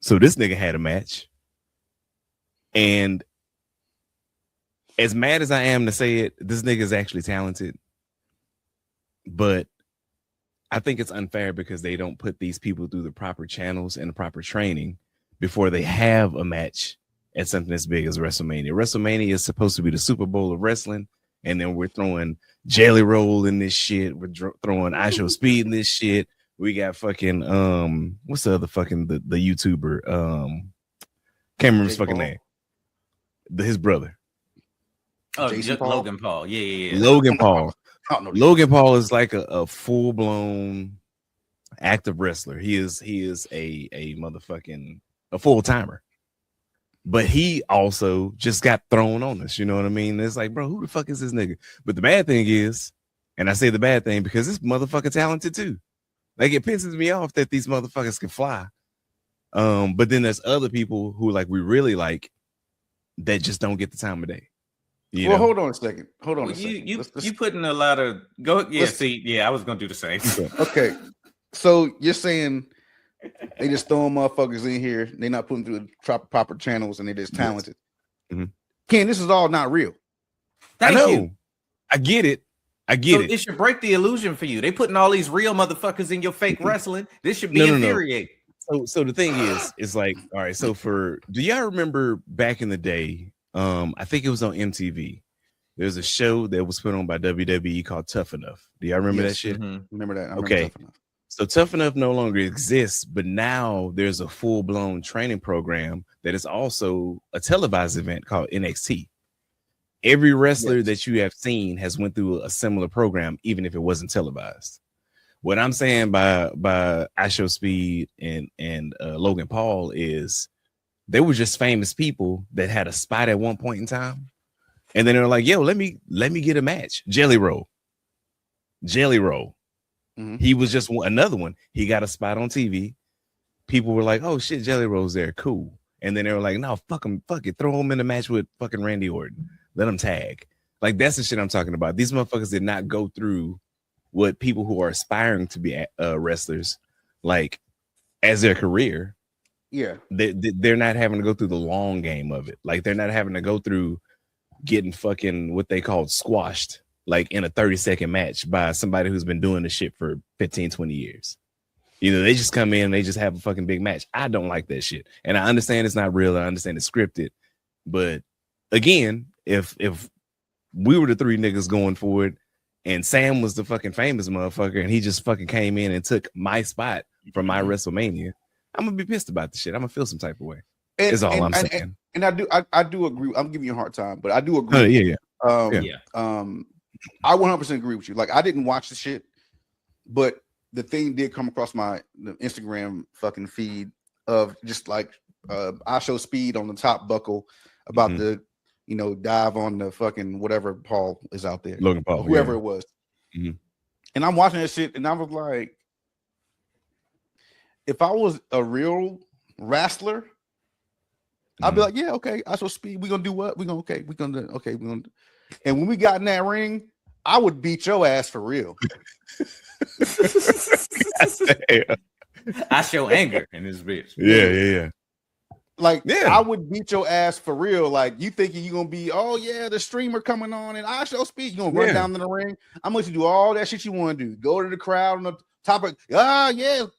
So this nigga had a match, and as mad as I am to say it, this nigga is actually talented, but I think it's unfair because they don't put these people through the proper channels and the proper training before they have a match at something as big as WrestleMania. WrestleMania is supposed to be the Super Bowl of wrestling, and then we're throwing Jelly Roll in this shit. We're throwing I Show Speed in this shit. We got fucking what's the other fucking the YouTuber can't remember his fucking name. His brother. Oh, Logan Paul. Yeah. Logan Paul. Logan Paul is like a full blown active wrestler. He is a motherfucking a full timer. But he also just got thrown on us. You know what I mean? It's like, bro, who the fuck is this nigga? But the bad thing is, and I say the bad thing because this motherfucker talented too. Like, it pisses me off that these motherfuckers can fly. But then there's other people who like we really like that just don't get the time of day. Well, hold on a second. Hold on a second. You putting a lot of I was gonna do the same. Okay. So you're saying they just throwing motherfuckers in here, they're not putting through the proper channels, and they're just talented. Yes. Mm-hmm. Ken, this is all not real. I know. I get it. It should break the illusion for you. They putting all these real motherfuckers in your fake wrestling. This should be infuriating. So the thing is like, all right. So do y'all remember back in the day? I think it was on MTV. There's a show that was put on by WWE called Tough Enough. Do y'all remember that shit? Mm-hmm. Remember that? Okay. So Tough Enough no longer exists, but now there's a full blown training program that is also a televised event called NXT. Every wrestler that you have seen has went through a similar program, even if it wasn't televised. What I'm saying by I Show Speed and Logan Paul is they were just famous people that had a spot at one point in time, and then they're like, "Yo, let me get a match." Jelly Roll. Mm-hmm. He was just another one. He got a spot on TV. People were like, "Oh shit, Jelly Roll's there, cool." And then they were like, "No, fuck it, throw him in a match with fucking Randy Orton." Let them tag. Like, that's the shit I'm talking about. These motherfuckers did not go through what people who are aspiring to be wrestlers, like, as their career. Yeah. They're not having to go through the long game of it. Like, they're not having to go through getting fucking what they call squashed, like, in a 30-second match by somebody who's been doing the shit for 15, 20 years. You know, they just come in and they just have a fucking big match. I don't like that shit. And I understand it's not real. I understand it's scripted. But again, if we were the three niggas going forward and Sam was the fucking famous motherfucker and he just fucking came in and took my spot from my WrestleMania, I'm gonna be pissed about the shit. I'm gonna feel some type of way. Is all I'm saying. And I do agree. I'm giving you a hard time, but I do agree. I 100% agree with you. Like, I didn't watch the shit, but the thing did come across the Instagram fucking feed of just like I Show Speed on the top buckle about the dive on the fucking whatever Paul is out there, Logan Paul, whoever it was. Mm-hmm. And I'm watching that shit, and I was like, if I was a real wrestler, I'd be like, yeah, okay, I Show Speed. We're gonna do what? We're gonna. And when we got in that ring, I would beat your ass for real. I show anger in this bitch. Yeah. Like, I would beat your ass for real. Like, you thinking you're gonna be, the streamer coming on and I Show Speed, you're gonna run down in the ring. I'm going to do all that shit you want to do. Go to the crowd on the top of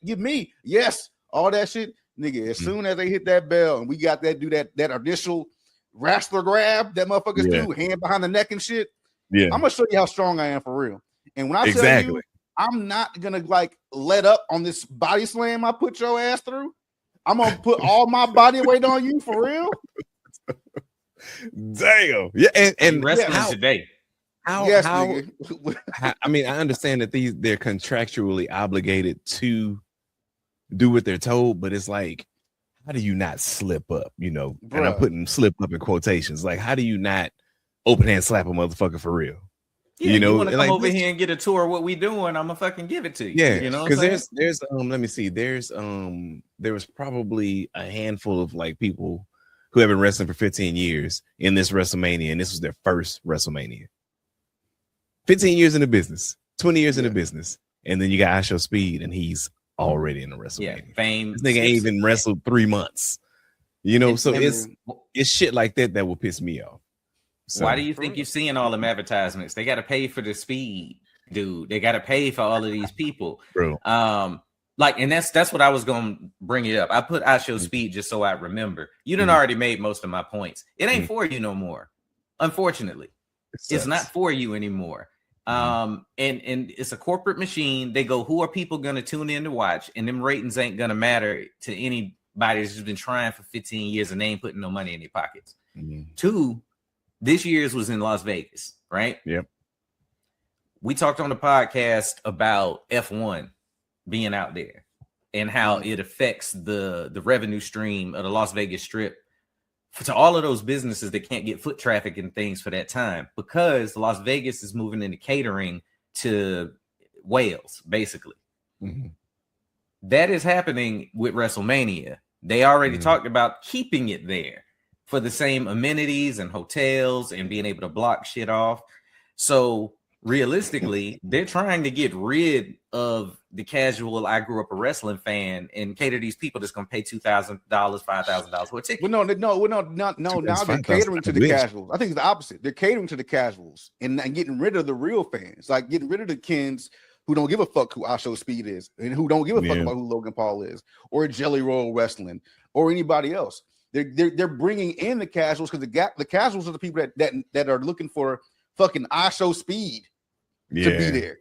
give me, yes, all that shit. nigga. As soon as they hit that bell and we got that that initial wrestler grab that motherfuckers do, hand behind the neck and shit. Yeah, I'm gonna show you how strong I am for real. And when I tell you, I'm not gonna like let up on this body slam I put your ass through. I'm gonna put all my body weight on you for real. Damn. Yeah, and wrestling today. How I mean, I understand that they're contractually obligated to do what they're told, but it's like, how do you not slip up? You know, and I'm putting slip up in quotations. Like, how do you not open hand slap a motherfucker for real? Yeah, you want to come over here and get a tour of what we doing, I'm gonna fucking give it to you. Yeah, you know, because there's let me see, there was probably a handful of like people who have been wrestling for 15 years in this WrestleMania, and this was their first WrestleMania. 15 years in the business, 20 years in the business, and then you got IShowSpeed, and he's already in the WrestleMania. Yeah, fame. This nigga ain't even wrestled 3 months. You know, so it's shit like that will piss me off. So, why do you think you're seeing all them advertisements? They got to pay for the speed, dude. They got to pay for all of these people, bro. Like, and that's what I was gonna bring it up. I put IShowSpeed just so I remember. You done already made most of my points. It ain't for you no more. Unfortunately, it's not for you anymore. And it's a corporate machine. They go, who are people gonna tune in to watch? And them ratings ain't gonna matter to anybody that's just been trying for 15 years and they ain't putting no money in their pockets. Two, this year's was in Las Vegas, right? Yep. We talked on the podcast about F1 being out there and how it affects the revenue stream of the Las Vegas Strip to all of those businesses that can't get foot traffic and things for that time, because Las Vegas is moving into catering to whales, basically. That is happening with WrestleMania. They already talked about keeping it there for the same amenities and hotels and being able to block shit off. So realistically, they're trying to get rid of the casual I grew up a wrestling fan and cater to these people that's gonna pay $2,000, $5,000 for a ticket. Well, no. Now they're catering to the casuals. I think it's the opposite. They're catering to the casuals and getting rid of the real fans, like getting rid of the Kens who don't give a fuck who IShowSpeed is and who don't give a fuck about who Logan Paul is or Jelly Roll Wrestling or anybody else. They're bringing in the casuals because the casuals are the people that are looking for fucking IShowSpeed to be there.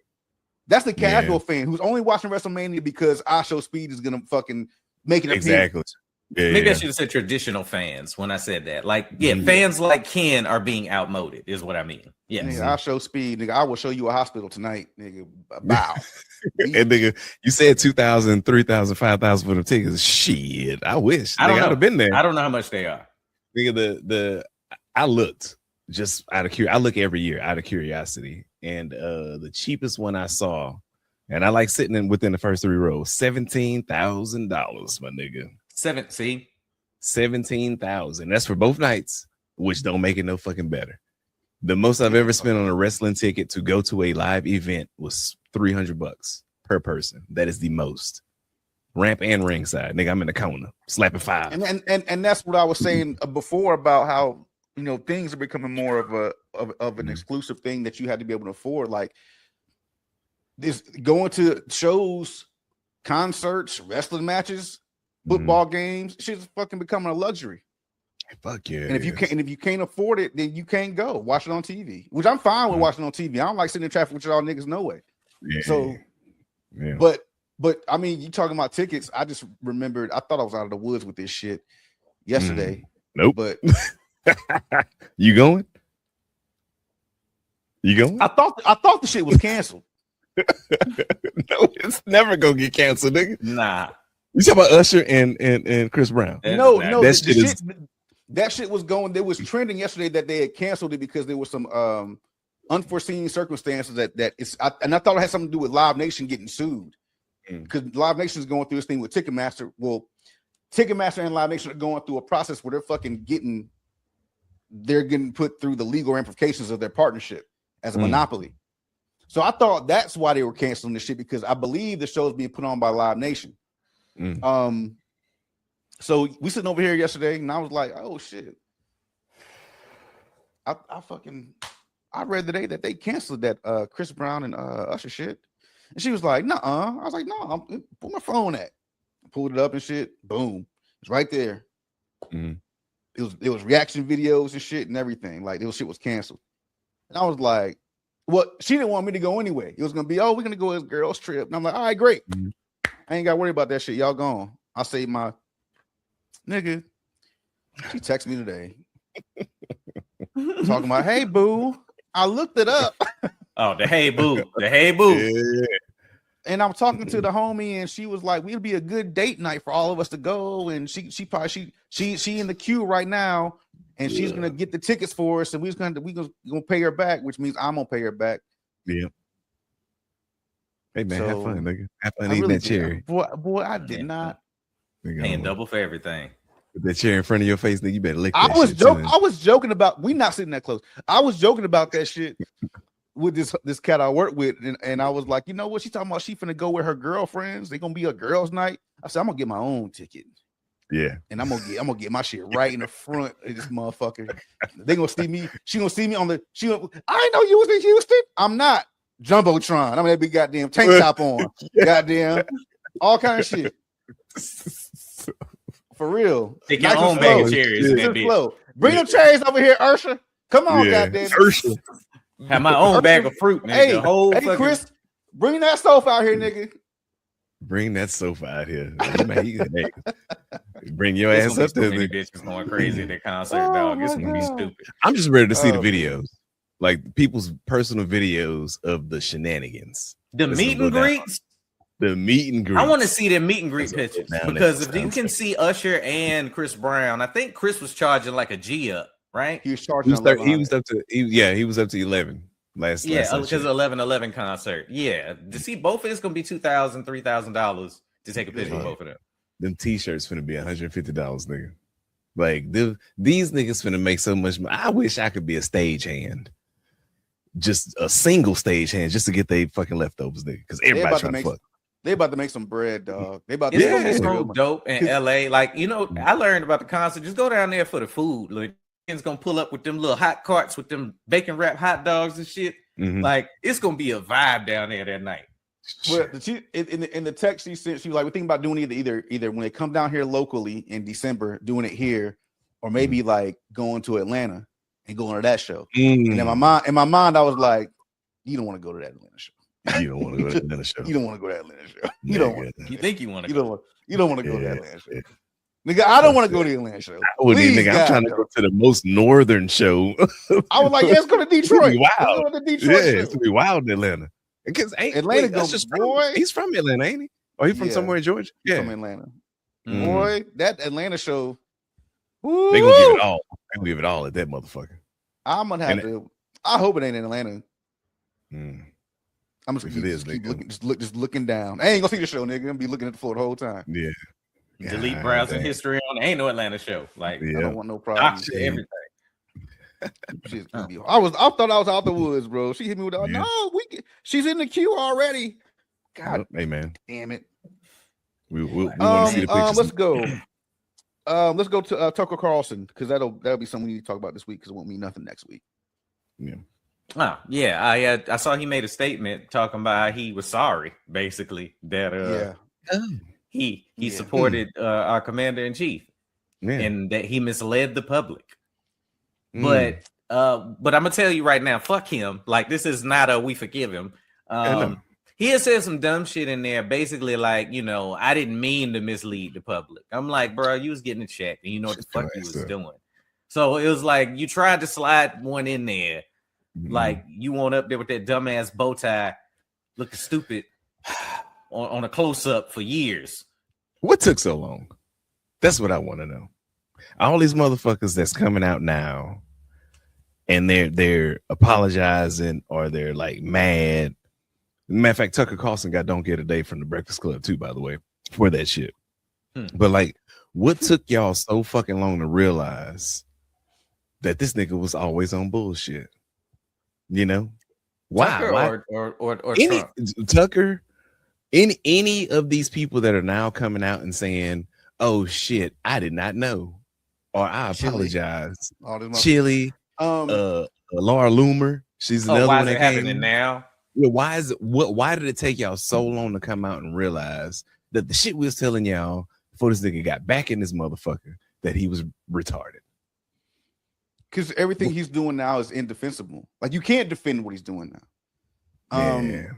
That's the casual fan who's only watching WrestleMania because IShowSpeed is gonna fucking make it exactly. Maybe I should have said traditional fans when I said that. Like, fans like Ken are being outmoded, is what I mean. Yes. Nigga, IShowSpeed, nigga. I will show you a hospital tonight, nigga. Bow. And nigga, you said 2,000, 3,000, 5,000 for the tickets. Shit, I wish. I would have been there. I don't know how much they are. Nigga, I looked just out of curiosity. I look every year out of curiosity, and the cheapest one I saw, and I like sitting within the first 3 rows, $17,000, my nigga. 17,000. That's for both nights, which don't make it no fucking better. The most I've ever spent on a wrestling ticket to go to a live event was $300 per person. That is the most. Ramp and ringside, nigga. I'm in the corner, slapping 5. And that's what I was saying before about how, you know, things are becoming more of an exclusive thing that you had to be able to afford. Like this, going to shows, concerts, wrestling matches, football games, shit's fucking becoming a luxury. Fuck yeah. And if you can't afford it, then you can't go watch it on TV, which I'm fine with watching on TV. I don't like sitting in traffic with y'all niggas, no way. Yeah. So, but I mean, you talking about tickets? I just remembered. I thought I was out of the woods with this shit yesterday. Nope. But you going? You going? I thought the shit was canceled. No, it's never gonna get canceled, nigga. Nah. You talking about Usher and Chris Brown? No, that shit was going. There was trending yesterday that they had canceled it because there was some unforeseen circumstances that it's. And I thought it had something to do with Live Nation getting sued because Live Nation is going through this thing with Ticketmaster. Well, Ticketmaster and Live Nation are going through a process where they're getting put through the legal ramifications of their partnership as a monopoly. So I thought that's why they were canceling this shit, because I believe the show is being put on by Live Nation. So we sitting over here yesterday, and I was like, "Oh shit!" I read today that they canceled that Chris Brown and Usher shit, and she was like, "Nuh-uh." I was like, "No, where my phone at?" pulled it up and shit. Boom, it's right there. Mm-hmm. It was reaction videos and shit and everything. Like this shit was canceled, and I was like, "Well, she didn't want me to go anyway. It was gonna be, oh, we're gonna go as girls trip." And I'm like, "All right, great. Mm-hmm. I ain't got to worry about that shit. Y'all gone. I'll save my nigga." She texted me today, talking about, "Hey, boo, I looked it up." Oh, the hey boo, the hey boo. Yeah. And I'm talking to the homie, and she was like, "We'd be a good date night for all of us to go." And she in the queue right now, and she's gonna get the tickets for us, and we gonna pay her back, which means I'm gonna pay her back. Yeah. Hey man, So, have fun, nigga. Have fun I eating really that cherry. Boy, I did not. Paying double for everything. Put that cherry in front of your face, nigga. You better lick I that was shit, joking. son. I was joking about we not sitting that close. I was joking about that shit with this cat I work with, and I was like, you know what? She talking about she finna go with her girlfriends. They gonna be a girls' night. I said I'm gonna get my own ticket. Yeah. And I'm gonna get my shit right in the front of this motherfucker. They gonna see me. She gonna see me on the. I didn't know you was in Houston. I'm not. Jumbotron. I'm that big goddamn tank top on. Goddamn, all kind of shit. For real. Take your own bag of cherries. Bring them cherries over here, Ursha. Come on, goddamn. Ursha. Have my own bag of fruit, nigga. Hey, Chris, bring that sofa out here, nigga. Bring that sofa out here. Bring your ass up there. Many bitches going crazy at the concert, dog. It's gonna be stupid. I'm just ready to see the videos, like people's personal videos of the shenanigans. The meet and greets. The meet and greet. I want to see the meet and greet pictures because if you can see Usher and Chris Brown, I think Chris was charging like a G up, right? He was charging. He was up to 11 last. Yeah, because 11/11 concert. Yeah, to see both of it's gonna be $2,000, $3,000 to take a picture of both of them. Them t-shirts finna be $150, nigga. Like these niggas finna make so much money. I wish I could be a stagehand. Just a single stagehand just to get they fucking leftovers, nigga. Because everybody's trying to fuck. They about to make some bread, dog. They about to it's so dope in LA. Like, you know, I learned about the concert. Just go down there for the food. Like, it's gonna pull up with them little hot carts with them bacon wrap hot dogs and shit. Mm-hmm. Like, it's gonna be a vibe down there that night. Well, in the text she sent, she was like, "We're thinking about doing either when they come down here locally in December, doing it here, or maybe like going to Atlanta and going to that show." And in my mind, I was like, "You don't want to go to that Atlanta show. You don't want to go to that Atlanta show. You don't want to go to that Atlanta show. You don't want. You think you want to? You don't want to go to that Atlanta show, nigga. I don't want to go to the Atlanta show. Nigga, I'm trying to go to the most northern show. I was like, "Yeah, let's go to Detroit. Wow, it's gonna be wild in Atlanta." Because boy, he's from Atlanta, ain't he? Or he from somewhere in Georgia? Yeah, from Atlanta. Boy, that Atlanta show. They gonna give it all. They gonna give it all at that motherfucker. I'm gonna have to. I hope it ain't in Atlanta. I'm just looking down. I ain't gonna see the show, nigga. I'm gonna be looking at the floor the whole time. Yeah. Delete browsing history on. Ain't no Atlanta show. Like, I don't want no problem. Everything. I thought I was out the woods, bro. She hit me with she's in the queue already. God, hey man, damn it. We want to see the pictures. Let's go. Let's go to Tucker Carlson because that'll be something we need to talk about this week because it won't mean nothing next week. Yeah. I saw he made a statement talking about he was sorry, basically that he supported our commander in chief and that he misled the public. But I'm gonna tell you right now, fuck him. Like, this is not a we forgive him. He has said some dumb shit in there, basically like, you know, I didn't mean to mislead the public. I'm like, bro, you was getting a check and you know what the fuck you was doing. So it was like you tried to slide one in there, like you went up there with that dumbass bow tie, looking stupid on a close up for years. What took so long? That's what I want to know. All these motherfuckers that's coming out now and they're apologizing or they're like mad. Matter of fact, Tucker Carlson got Don't Get a Day from the Breakfast Club too, by the way, for that shit. But like, what took y'all so fucking long to realize that this nigga was always on bullshit? You know? Why? Or Tucker, any of these people that are now coming out and saying, "Oh shit, I did not know," or "I apologize." Chili, Laura Loomer, she's another one that happening now. Yeah, why did it take y'all so long to come out and realize that the shit we was telling y'all before this nigga got back in this motherfucker that he was retarded. Because everything he's doing now is indefensible. Like you can't defend what he's doing now.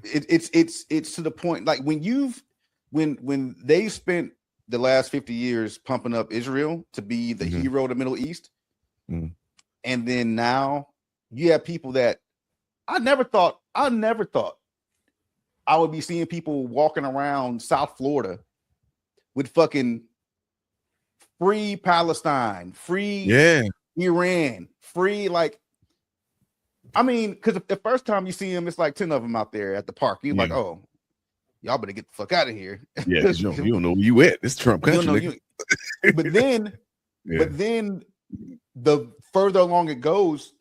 It's to the point like when they spent the last 50 years pumping up Israel to be the hero of the Middle East, and then now you have people that I never thought I would be seeing people walking around South Florida with fucking free Palestine, free Iran, free like. I mean, because the first time you see him, it's like 10 of them out there at the park. You're like, oh, y'all better get the fuck out of here. Yeah, you don't know where you at. It's Trump country. But then the further along it goes,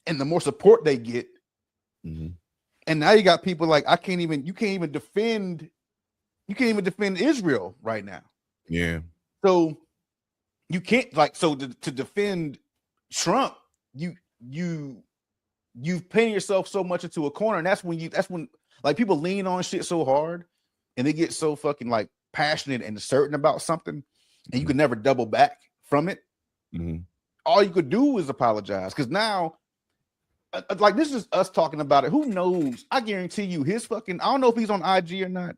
and the more support they get, and now you got people like you can't even defend Israel right now. Yeah. So you can't to defend Trump, you've painted yourself so much into a corner, and that's when like people lean on shit so hard and they get so fucking like passionate and certain about something, and you can never double back from it. All you could do is apologize, because now like this is us talking about it. Who knows? I guarantee you his fucking, I don't know if he's on IG or not,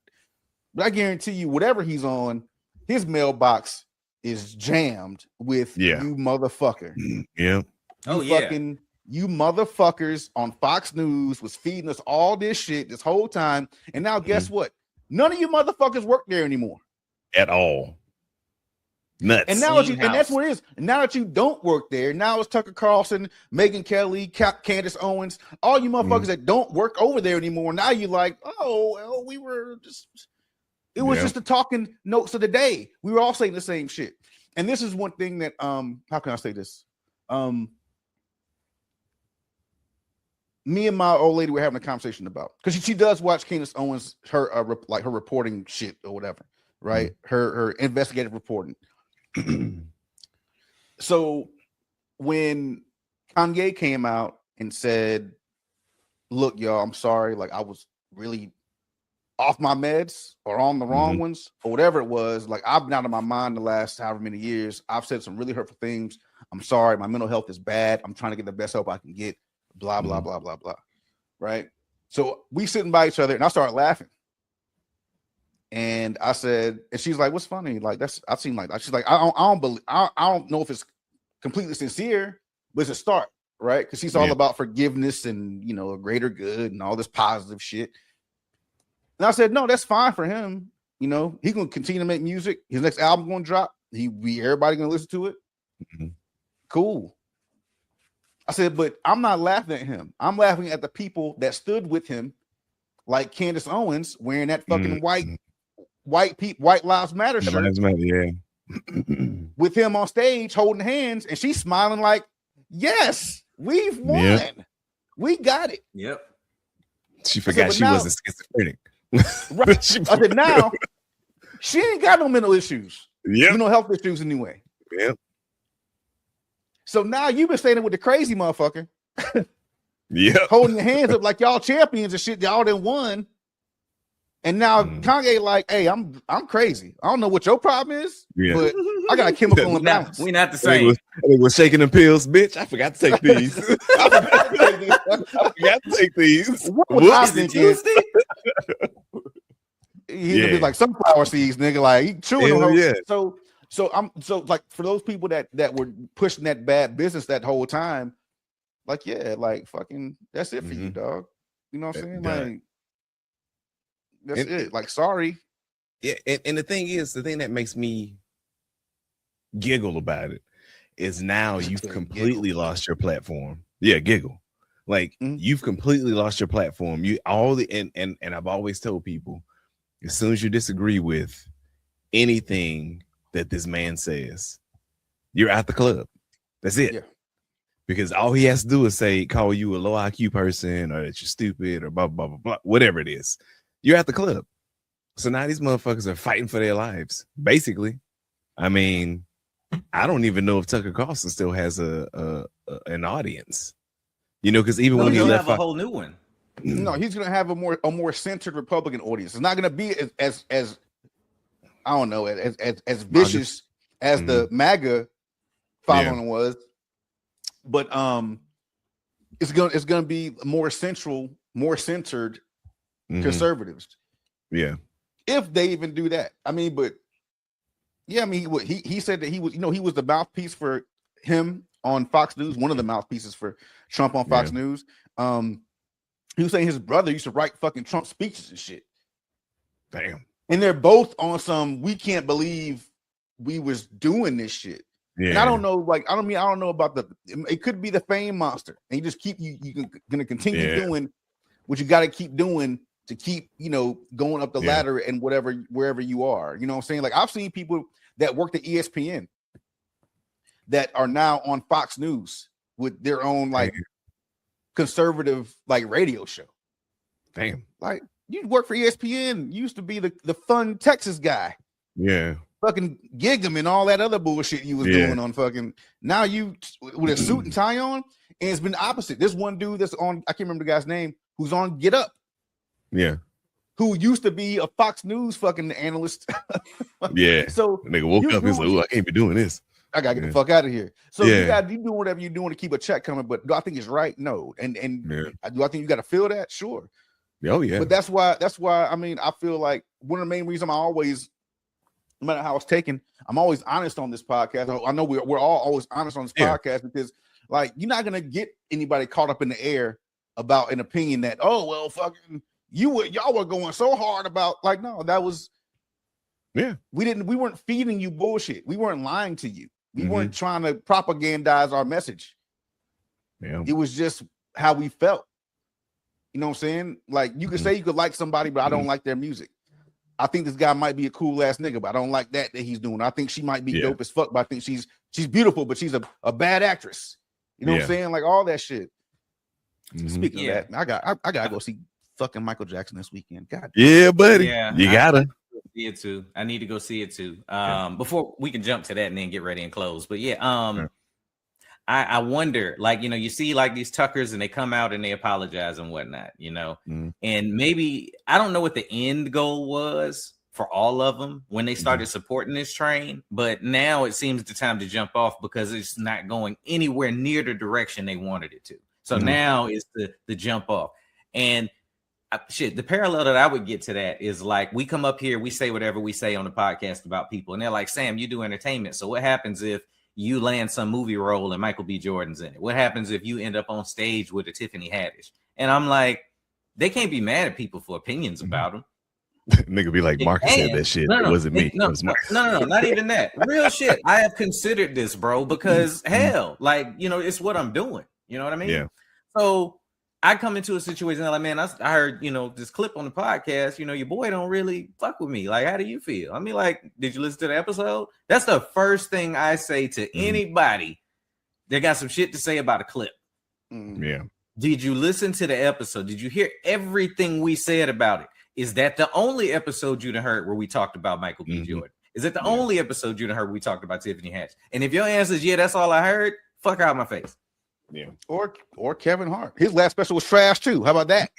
but I guarantee you whatever he's on, his mailbox is jammed with you motherfucker. Yeah. Fucking you motherfuckers on Fox News was feeding us all this shit this whole time. And now guess what? None of you motherfuckers work there anymore. At all. Nuts. And now and that's what it is. And now that you don't work there, now it's Tucker Carlson, Megyn Kelly, Candace Owens, all you motherfuckers that don't work over there anymore. Now you're like, oh, well, we were just, it was just the talking notes of the day. We were all saying the same shit. And this is one thing that, how can I say this? Me and my old lady were having a conversation about, because she does watch Candace Owens, her her reporting shit or whatever, right? Her investigative reporting. So when Kanye came out and said, look, y'all, I'm sorry, like I was really off my meds or on the wrong ones or whatever it was, like I've been out of my mind the last however many years. I've said some really hurtful things. I'm sorry, my mental health is bad. I'm trying to get the best help I can get. Blah, blah, blah, blah, blah. Right? So we sitting by each other and I started laughing. And I said, and she's like, what's funny? Like, I've seen like that. She's like, I don't know if it's completely sincere, but it's a start, right? Because she's all about forgiveness and, you know, a greater good and all this positive shit. And I said, no, that's fine for him. You know, he's gonna continue to make music. His next album gonna drop. Everybody gonna listen to it. Cool. I said, but I'm not laughing at him. I'm laughing at the people that stood with him, like Candace Owens wearing that fucking white Lives Matter shirt. With him on stage holding hands, and she's smiling like, yes, we've won. Yep. We got it. Yep. She forgot she wasn't schizophrenic. Right. I said, now she ain't got no mental issues. Yeah. No health issues anyway. Yep. So now you've been standing with the crazy motherfucker. Yeah. Holding your hands up like y'all champions and shit. Y'all done won. And now Kanye like, hey, I'm crazy. I don't know what your problem is, but I got a chemical imbalance. We not the same. I was shaking the pills, bitch. I forgot to take these. I forgot to take these. What was I thinking? He's gonna be like sunflower seeds, nigga. Like he chewing on those. So I'm like, for those people that were pushing that bad business that whole time, like, like fucking that's it for you, dog. You know what I'm saying? Like that's it. Like, sorry. Yeah, and the thing that makes me giggle about it is now you've completely lost your platform. Yeah, giggle. Like you've completely lost your platform. And I've always told people, as soon as you disagree with anything that this man says, you're out the club. That's it. Yeah. Because all he has to do is call you a low IQ person, or that you're stupid, or blah, blah, blah, blah, whatever it is. You're at the club. So now these motherfuckers are fighting for their lives, basically. I mean, I don't even know if Tucker Carlson still has an audience. You know, because even when he left, a whole new one. No, he's gonna have a more centered Republican audience. It's not gonna be as I don't know as vicious as the MAGA following was, but it's gonna be more centered conservatives. Yeah, if they even do that. I mean, but yeah, I mean, he said that he was, he was the mouthpiece for him on Fox News, one of the mouthpieces for Trump on Fox News. He was saying his brother used to write fucking Trump speeches and shit. Damn. And they're both on some, we can't believe we was doing this shit. Yeah. And I don't know, I don't know about it could be the fame monster. And you just keep, you're gonna continue doing what you got to keep doing to keep, going up the ladder and wherever you are. You know what I'm saying? Like, I've seen people that worked at ESPN that are now on Fox News with their own conservative radio show. Damn. Like, you work for ESPN, you used to be the fun Texas guy. Yeah. Fucking gig him and all that other bullshit you was doing on fucking, now you with a suit and tie on, and it's been the opposite. This one dude that's on, I can't remember the guy's name, who's on Get Up. Yeah. Who used to be a Fox News fucking analyst. Yeah. So the nigga woke up and said, I can't be doing this. I gotta get the fuck out of here. So you doing whatever you're doing to keep a check coming, but do I think it's right? No. And do I think you got to feel that? Sure. Oh yeah. But that's why I mean, I feel like one of the main reasons I'm always, no matter how it's taken, I'm always honest on this podcast. I know we're all always honest on this podcast because you're not gonna get anybody caught up in the air about an opinion that, oh well, fucking y'all were going so hard about, no, that was we weren't feeding you bullshit. We weren't lying to you. We weren't trying to propagandize our message. Yeah. It was just how we felt. You know what I'm saying? You could say you could like somebody, but I don't like their music. I think this guy might be a cool ass nigga, but I don't like that he's doing. I think she might be dope as fuck, but I think she's beautiful, but she's a bad actress. You know what I'm saying? All that shit. Speaking of that, I gotta go see fucking Michael Jackson this weekend. God. Yeah, buddy. Yeah, you gotta see it too. I need to go see it too. Before we can jump to that and then get ready and close. But I wonder, you see these Tuckers and they come out and they apologize and whatnot, and maybe I don't know what the end goal was for all of them when they started supporting this train, but now it seems the time to jump off because it's not going anywhere near the direction they wanted it to. So now is the jump off. And the parallel that I would get to that is we come up here, we say whatever we say on the podcast about people, and they're like, Sam, you do entertainment. So what happens if you land some movie role and Michael B. Jordan's in it? What happens if you end up on stage with a Tiffany Haddish? And I'm like, they can't be mad at people for opinions about them. Nigga be like, Marcus said that shit. It wasn't me. No, not even that. Real shit. I have considered this, bro, because hell, it's what I'm doing. You know what I mean? Yeah. So I come into a situation like, man, I heard, this clip on the podcast, your boy don't really fuck with me. How do you feel? I mean, did you listen to the episode? That's the first thing I say to anybody that got some shit to say about a clip. Yeah. Did you listen to the episode? Did you hear everything we said about it? Is that the only episode you done heard where we talked about Michael B. Jordan? Is it the only episode you done heard where we talked about Tiffany Haddish? And if your answer is that's all I heard, fuck out my face. Yeah. Or Kevin Hart. His last special was trash too. How about that?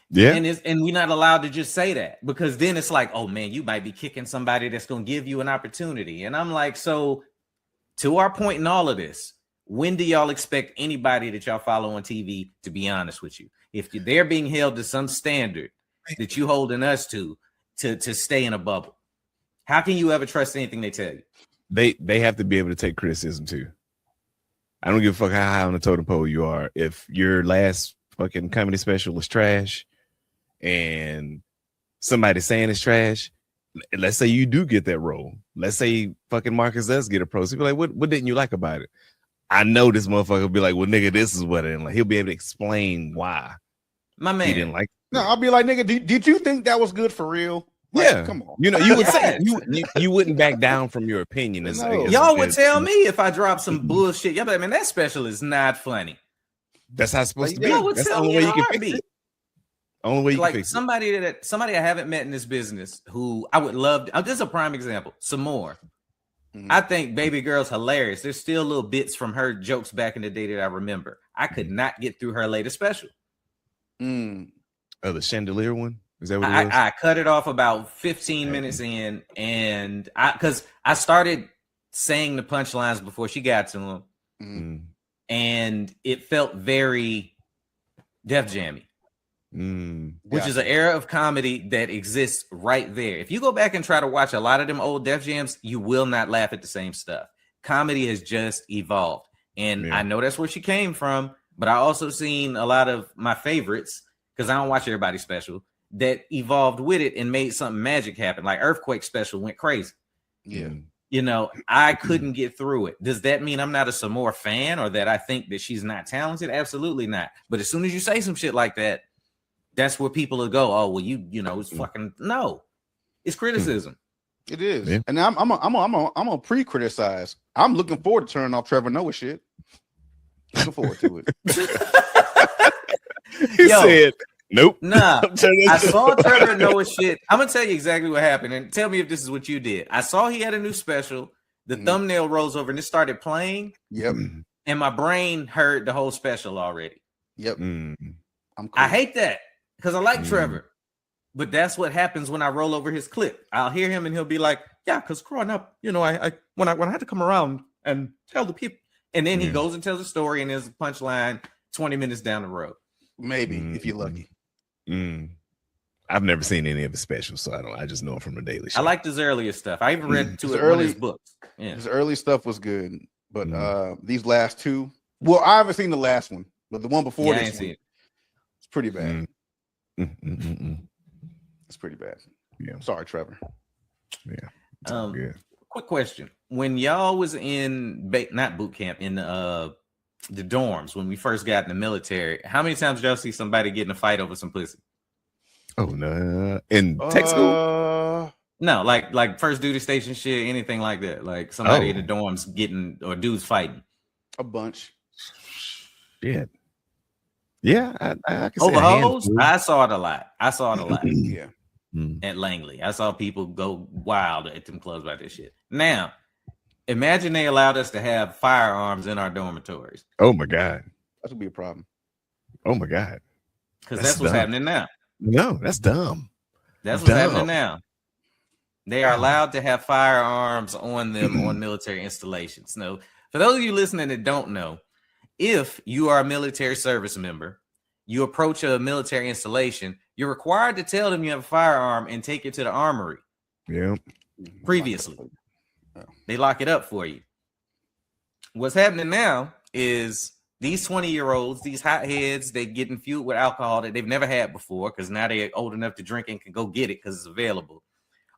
Yeah. And we're not allowed to just say that because then it's oh man, you might be kicking somebody that's gonna give you an opportunity. And I'm like, so to our point in all of this, when do y'all expect anybody that y'all follow on TV to be honest with you? If they're being held to some standard that you holding us to stay in a bubble, how can you ever trust anything they tell you? They have to be able to take criticism too. I don't give a fuck how high on the totem pole you are. If your last fucking comedy special was trash and somebody's saying it's trash, let's say you do get that role. Let's say fucking Marcus does get a pro. So be what didn't you like about it? I know this motherfucker will be well, nigga, this is what I didn't like. He'll be able to explain why. My man. He didn't like it. No, I'll be like, nigga, did you think that was good for real? Come on. You would say you wouldn't back down from your opinion. Y'all would tell me if I dropped some bullshit. Y'all be like, man, that special is not funny. That's how it's supposed to be. Y'all would That's the tell only me way you can fix it. Only way you can fix it. Somebody I haven't met in this business who I would love. This is a prime example. Some more. I think Baby Girl's hilarious. There's still little bits from her jokes back in the day that I remember. I could not get through her latest special. Oh, the chandelier one. Is that what it was? I cut it off about 15 minutes in, and because I started saying the punchlines before she got to them, and it felt very Def Jammy, which is an era of comedy that exists right there. If you go back and try to watch a lot of them old Def Jams, you will not laugh at the same stuff. Comedy has just evolved, and I know that's where she came from, but I also seen a lot of my favorites, because I don't watch everybody's special, that evolved with it and made something magic happen. Like Earthquake special went crazy. Yeah. You know, I couldn't get through it. Does that mean I'm not a Samore fan or that I think that she's not talented? Absolutely not. But as soon as you say some shit like that, that's where people will go, oh, well, you know, it's fucking no. It's criticism. It is. Yeah. And I'm gonna pre-criticize. I'm looking forward to turning off Trevor Noah shit. Looking forward to it. He said, nope. Nah, I saw Trevor Noah shit. I'm gonna tell you exactly what happened, and tell me if this is what you did. I saw he had a new special. The thumbnail rolls over and it started playing. Yep. And my brain heard the whole special already. Yep. I hate that because I like Trevor, but that's what happens when I roll over his clip. I'll hear him and he'll be like, "Yeah, because growing up, you know, I when I had to come around and tell the people," and then he goes and tells a story and there's a punchline 20 minutes down the road. Maybe if you're lucky. I've never seen any of his specials, so I just know him from the Daily Show. I liked his earlier stuff. I even read one of his books. Yeah. His early stuff was good, but these last two, well, I haven't seen the last one, but the one before this one, it's pretty bad. It's pretty bad. Yeah. Sorry, Trevor. Yeah. Quick question. When y'all was in not boot camp, in the dorms, when we first got in the military, how many times did y'all see somebody get in a fight over some pussy? Oh no. In tech school? No, like first duty station shit, anything like that. Like somebody in the dorms getting, or dudes fighting. A bunch. Yeah. Yeah, I can over hoes. I saw it a lot. Yeah. At Langley, I saw people go wild at them clubs about this shit. Now, imagine they allowed us to have firearms in our dormitories. Oh my god, that would be a problem. Oh my god, because that's what's happening now. No, that's dumb. That's what's happening now. They are allowed to have firearms on them on military installations. Now, for those of you listening that don't know, if you are a military service member, you approach a military installation, you're required to tell them you have a firearm and take it to the armory. Yeah. Previously, they lock it up for you. What's happening now is these 20-year-olds, these hotheads, they getting fueled with alcohol that they've never had before because now they're old enough to drink and can go get it because it's available,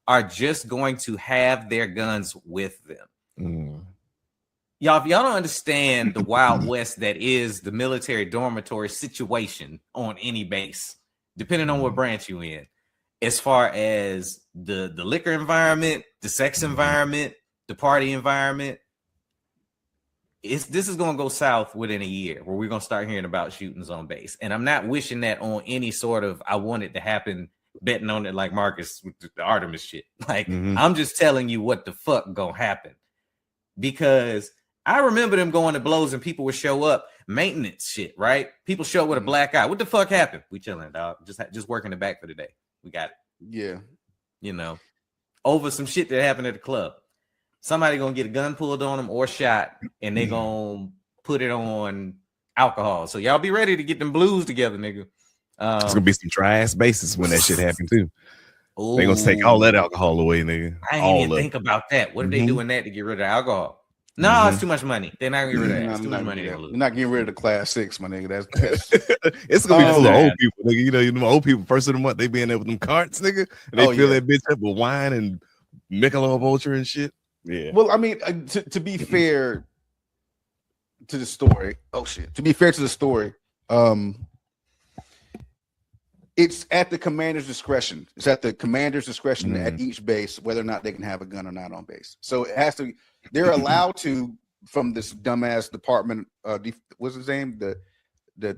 are just going to have their guns with them. Y'all, if y'all don't understand the Wild West that is the military dormitory situation on any base, depending on what branch you in, as far as the liquor environment, the sex environment, the party environment, this is going to go south within a year where we're going to start hearing about shootings on base. And I'm not wishing that on any sort of, I want it to happen, betting on it like Marcus with the Artemis shit. Like, I'm just telling you what the fuck going to happen. Because I remember them going to blows and people would show up, maintenance shit, right? People show up with a black eye. What the fuck happened? We chilling, dog. Just working the back for the day. We got it. Yeah. You know, over some shit that happened at the club. Somebody gonna get a gun pulled on them or shot, and they gonna put it on alcohol. So y'all be ready to get them blues together, nigga. It's gonna be some dry ass bases when that shit happen too. They gonna take all that alcohol away, nigga. I ain't even think about that. What if they doing that to get rid of alcohol? No, it's too much money. They're not getting rid of that. It's too much money. You're not getting rid of the class 6, my nigga. That's it's gonna be full of old people, nigga. You know, them old people first of the month they be in there with them carts, nigga. And they fill that bitch up with wine and Michelob Ultra and shit. Yeah. Well, I mean, to be fair to the story, to be fair to the story, it's at the commander's discretion. It's at the commander's discretion at each base whether or not they can have a gun or not on base. So it has to. They're allowed to, from this dumbass department. What's his name? The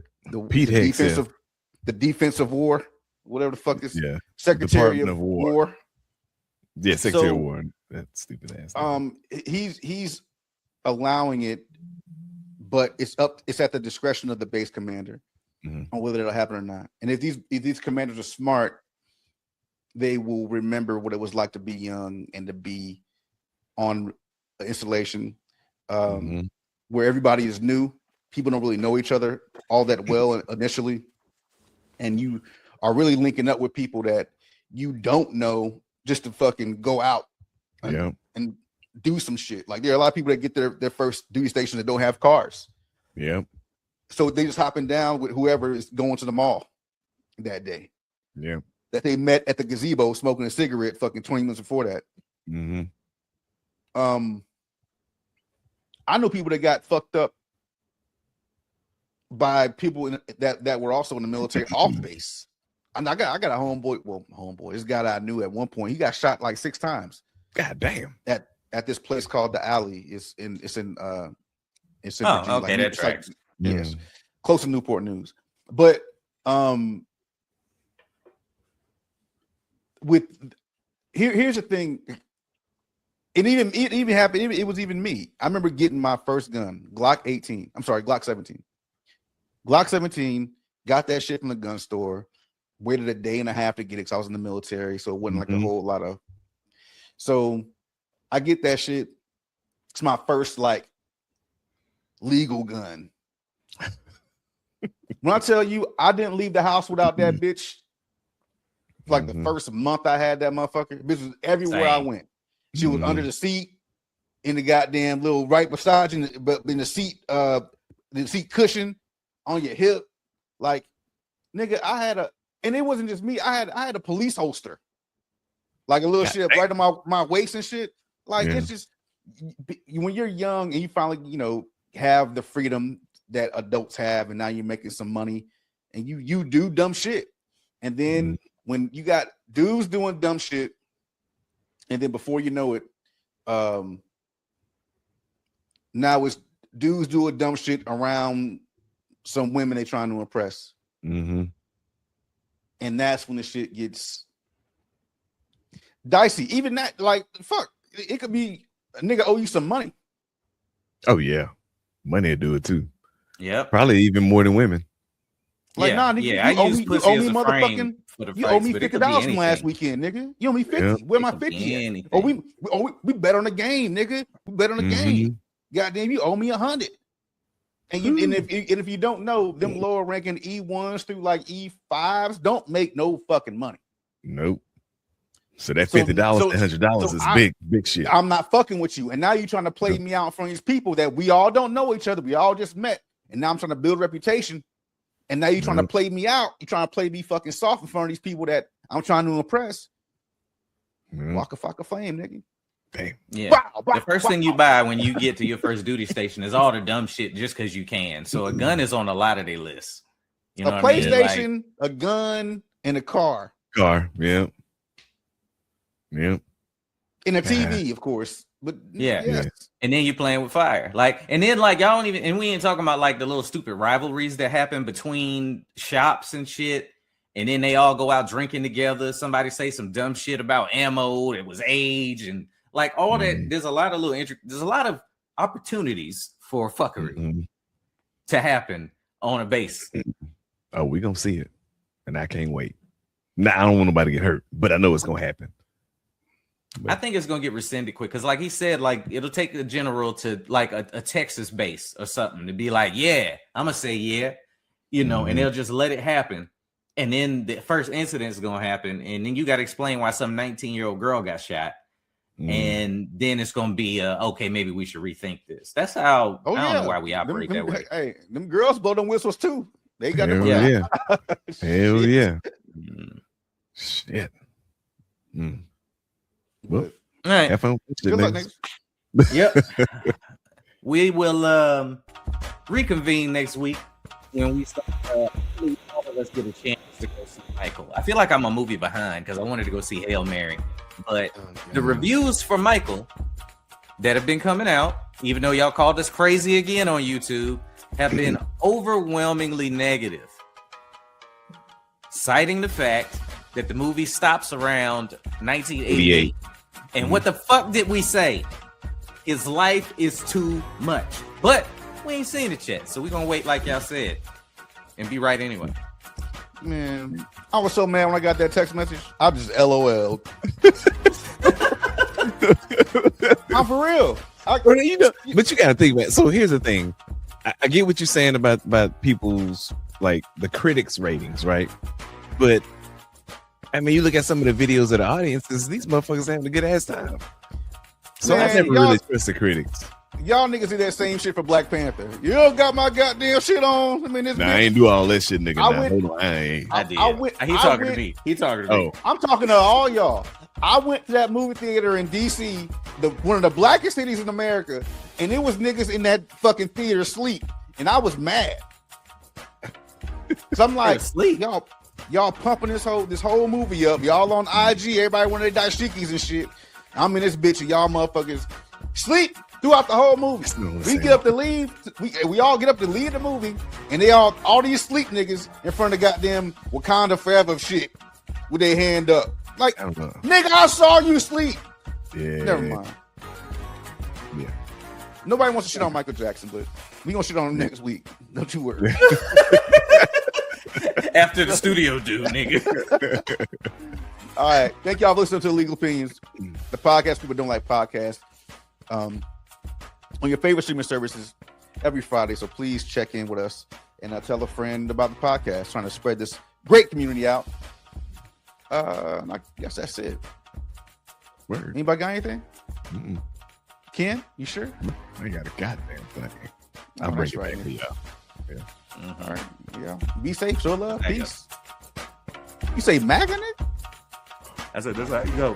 Pete Hicks, the defensive war, whatever the fuck is. Yeah. Secretary of War. Yeah, Secretary of War. That stupid ass. He's allowing it, but it's at the discretion of the base commander. on whether it'll happen or not. And if these commanders are smart, they will remember what it was like to be young and to be on installation where everybody is new. People don't really know each other all that well initially. And you are really linking up with people that you don't know just to fucking go out and do some shit. Like there are a lot of people that get their first duty station that don't have cars. Yeah. So they just hopping down with whoever is going to the mall that day. Yeah. That they met at the gazebo smoking a cigarette fucking 20 minutes before that. I know people that got fucked up by people that were also in the military off base. And I got a homeboy. This guy that I knew at one point, he got shot like 6 times. God damn. At this place called the Alley. It's in oh, Virginia. okay, that tracks. Yes, close to Newport News. But here's the thing. It even happened. It was even me. I remember getting my first gun, Glock 17. Glock 17. Got that shit from the gun store. Waited a day and a half to get it because I was in the military, so it wasn't like a whole lot of. So I get that shit. It's my first like legal gun. When I tell you I didn't leave the house without that bitch, like the first month I had that motherfucker, bitch was everywhere I went. She was under the seat, in the goddamn little right beside you, but in the seat cushion on your hip. Like, nigga, and it wasn't just me. I had a police holster, like a little shit right on my waist and shit. Like it's just when you're young and you finally have the freedom that adults have, and now you're making some money, and you do dumb shit, and then when you got dudes doing dumb shit, and then before you know it, now it's dudes doing dumb shit around some women they trying to impress. And that's when the shit gets dicey. Even that, like, fuck, it could be a nigga owe you some money. Oh yeah, money will do it too. Yep, probably even more than women. Like, nah, nigga, you owe me motherfucking. You owe me $50 from last weekend, nigga. You owe me 50. Yeah. Where my 50 at? Oh, we bet on the game, nigga. We bet on the game. Goddamn, you owe me 100. And if you don't know, them lower ranking E1s through like E5s don't make no fucking money. Nope. So that $50 to $100 is big shit. I'm not fucking with you. And now you're trying to play me out in front of these people that we all don't know each other. We all just met. And now I'm trying to build a reputation. And now you're trying to play me out. You're trying to play me fucking soft in front of these people that I'm trying to impress. Walk a fuck a flame, nigga. Damn. Yeah. The first thing you buy when you get to your first duty station is all the dumb shit just because you can. So a gun is on a lot of their lists. You know a PlayStation, a gun, and a car. Yeah. Yeah. And a TV, of course. But yes. And then you're playing with fire. And then y'all don't even, and we ain't talking about like the little stupid rivalries that happen between shops and shit. And then they all go out drinking together. Somebody say some dumb shit about ammo that was age and like all that. There's a lot of there's a lot of opportunities for fuckery to happen on a base. Oh, we're gonna see it. And I can't wait. Now I don't want nobody to get hurt, but I know it's gonna happen. But I think it's gonna get rescinded quick because, like he said, like it'll take a general to like a Texas base or something to be like, yeah, I'm gonna say and they'll just let it happen, and then the first incident is gonna happen, and then you got to explain why some 19-year-old girl got shot, and then it's gonna be okay, maybe we should rethink this. That's how I don't know why we operate that way. Hey, them girls blow them whistles too. They got them. Hell yeah. Shit. Well, all right. Have fun with Good luck, next. Yep. We will reconvene next week when we start. All of us get a chance to go see Michael. I feel like I'm a movie behind because I wanted to go see Hail Mary, but the reviews for Michael that have been coming out, even though y'all called us crazy again on YouTube, have been overwhelmingly negative, citing the fact that the movie stops around 1988. And what the fuck did we say? His life is too much. But we ain't seen it yet, so we're gonna wait like y'all said. and be right anyway. Man, I was so mad when I got that text message. I just LOL. I'm for real. You know, but you got to think about it. So here's the thing. I get what you're saying about people's, like, the critics' ratings, right? But I mean, you look at some of the videos of the audiences, these motherfuckers having a good ass time. So Man, I never really trust the critics. Y'all niggas do that same shit for Black Panther. You don't got my goddamn shit on. I mean, this. Nah, I ain't do all that shit, nigga. Hold on, I ain't. I did. He talking to me. He talking to me. I'm talking to all y'all. I went to that movie theater in DC, one of the blackest cities in America, and it was niggas in that fucking theater asleep, and I was mad. So I'm like, y'all pumping this whole movie up. Y'all on IG, everybody one of their dashikis and shit. I'm in this bitch and y'all motherfuckers sleep throughout the whole movie. We get up to leave. We all get up to leave the movie, and they all these sleep niggas in front of goddamn Wakanda Forever shit with their hand up. Like, nigga, I saw you sleep. Yeah. Never mind. Yeah. Nobody wants to shit on Michael Jackson, but we gonna shit on him next week. Don't you worry. After the studio do, nigga. All right. Thank y'all for listening to Legal Opinions, the podcast people don't like podcasts. On your favorite streaming services every Friday. So please check in with us and tell a friend about the podcast. Trying to spread this great community out. I guess that's it. Word. Anybody got anything? Ken, you sure? I got a goddamn thing. I'll bring it back to y'all. Yeah. All right. Yeah. Be safe. Show love. Peace. You say MAGA, Nick? I said, that's how you go.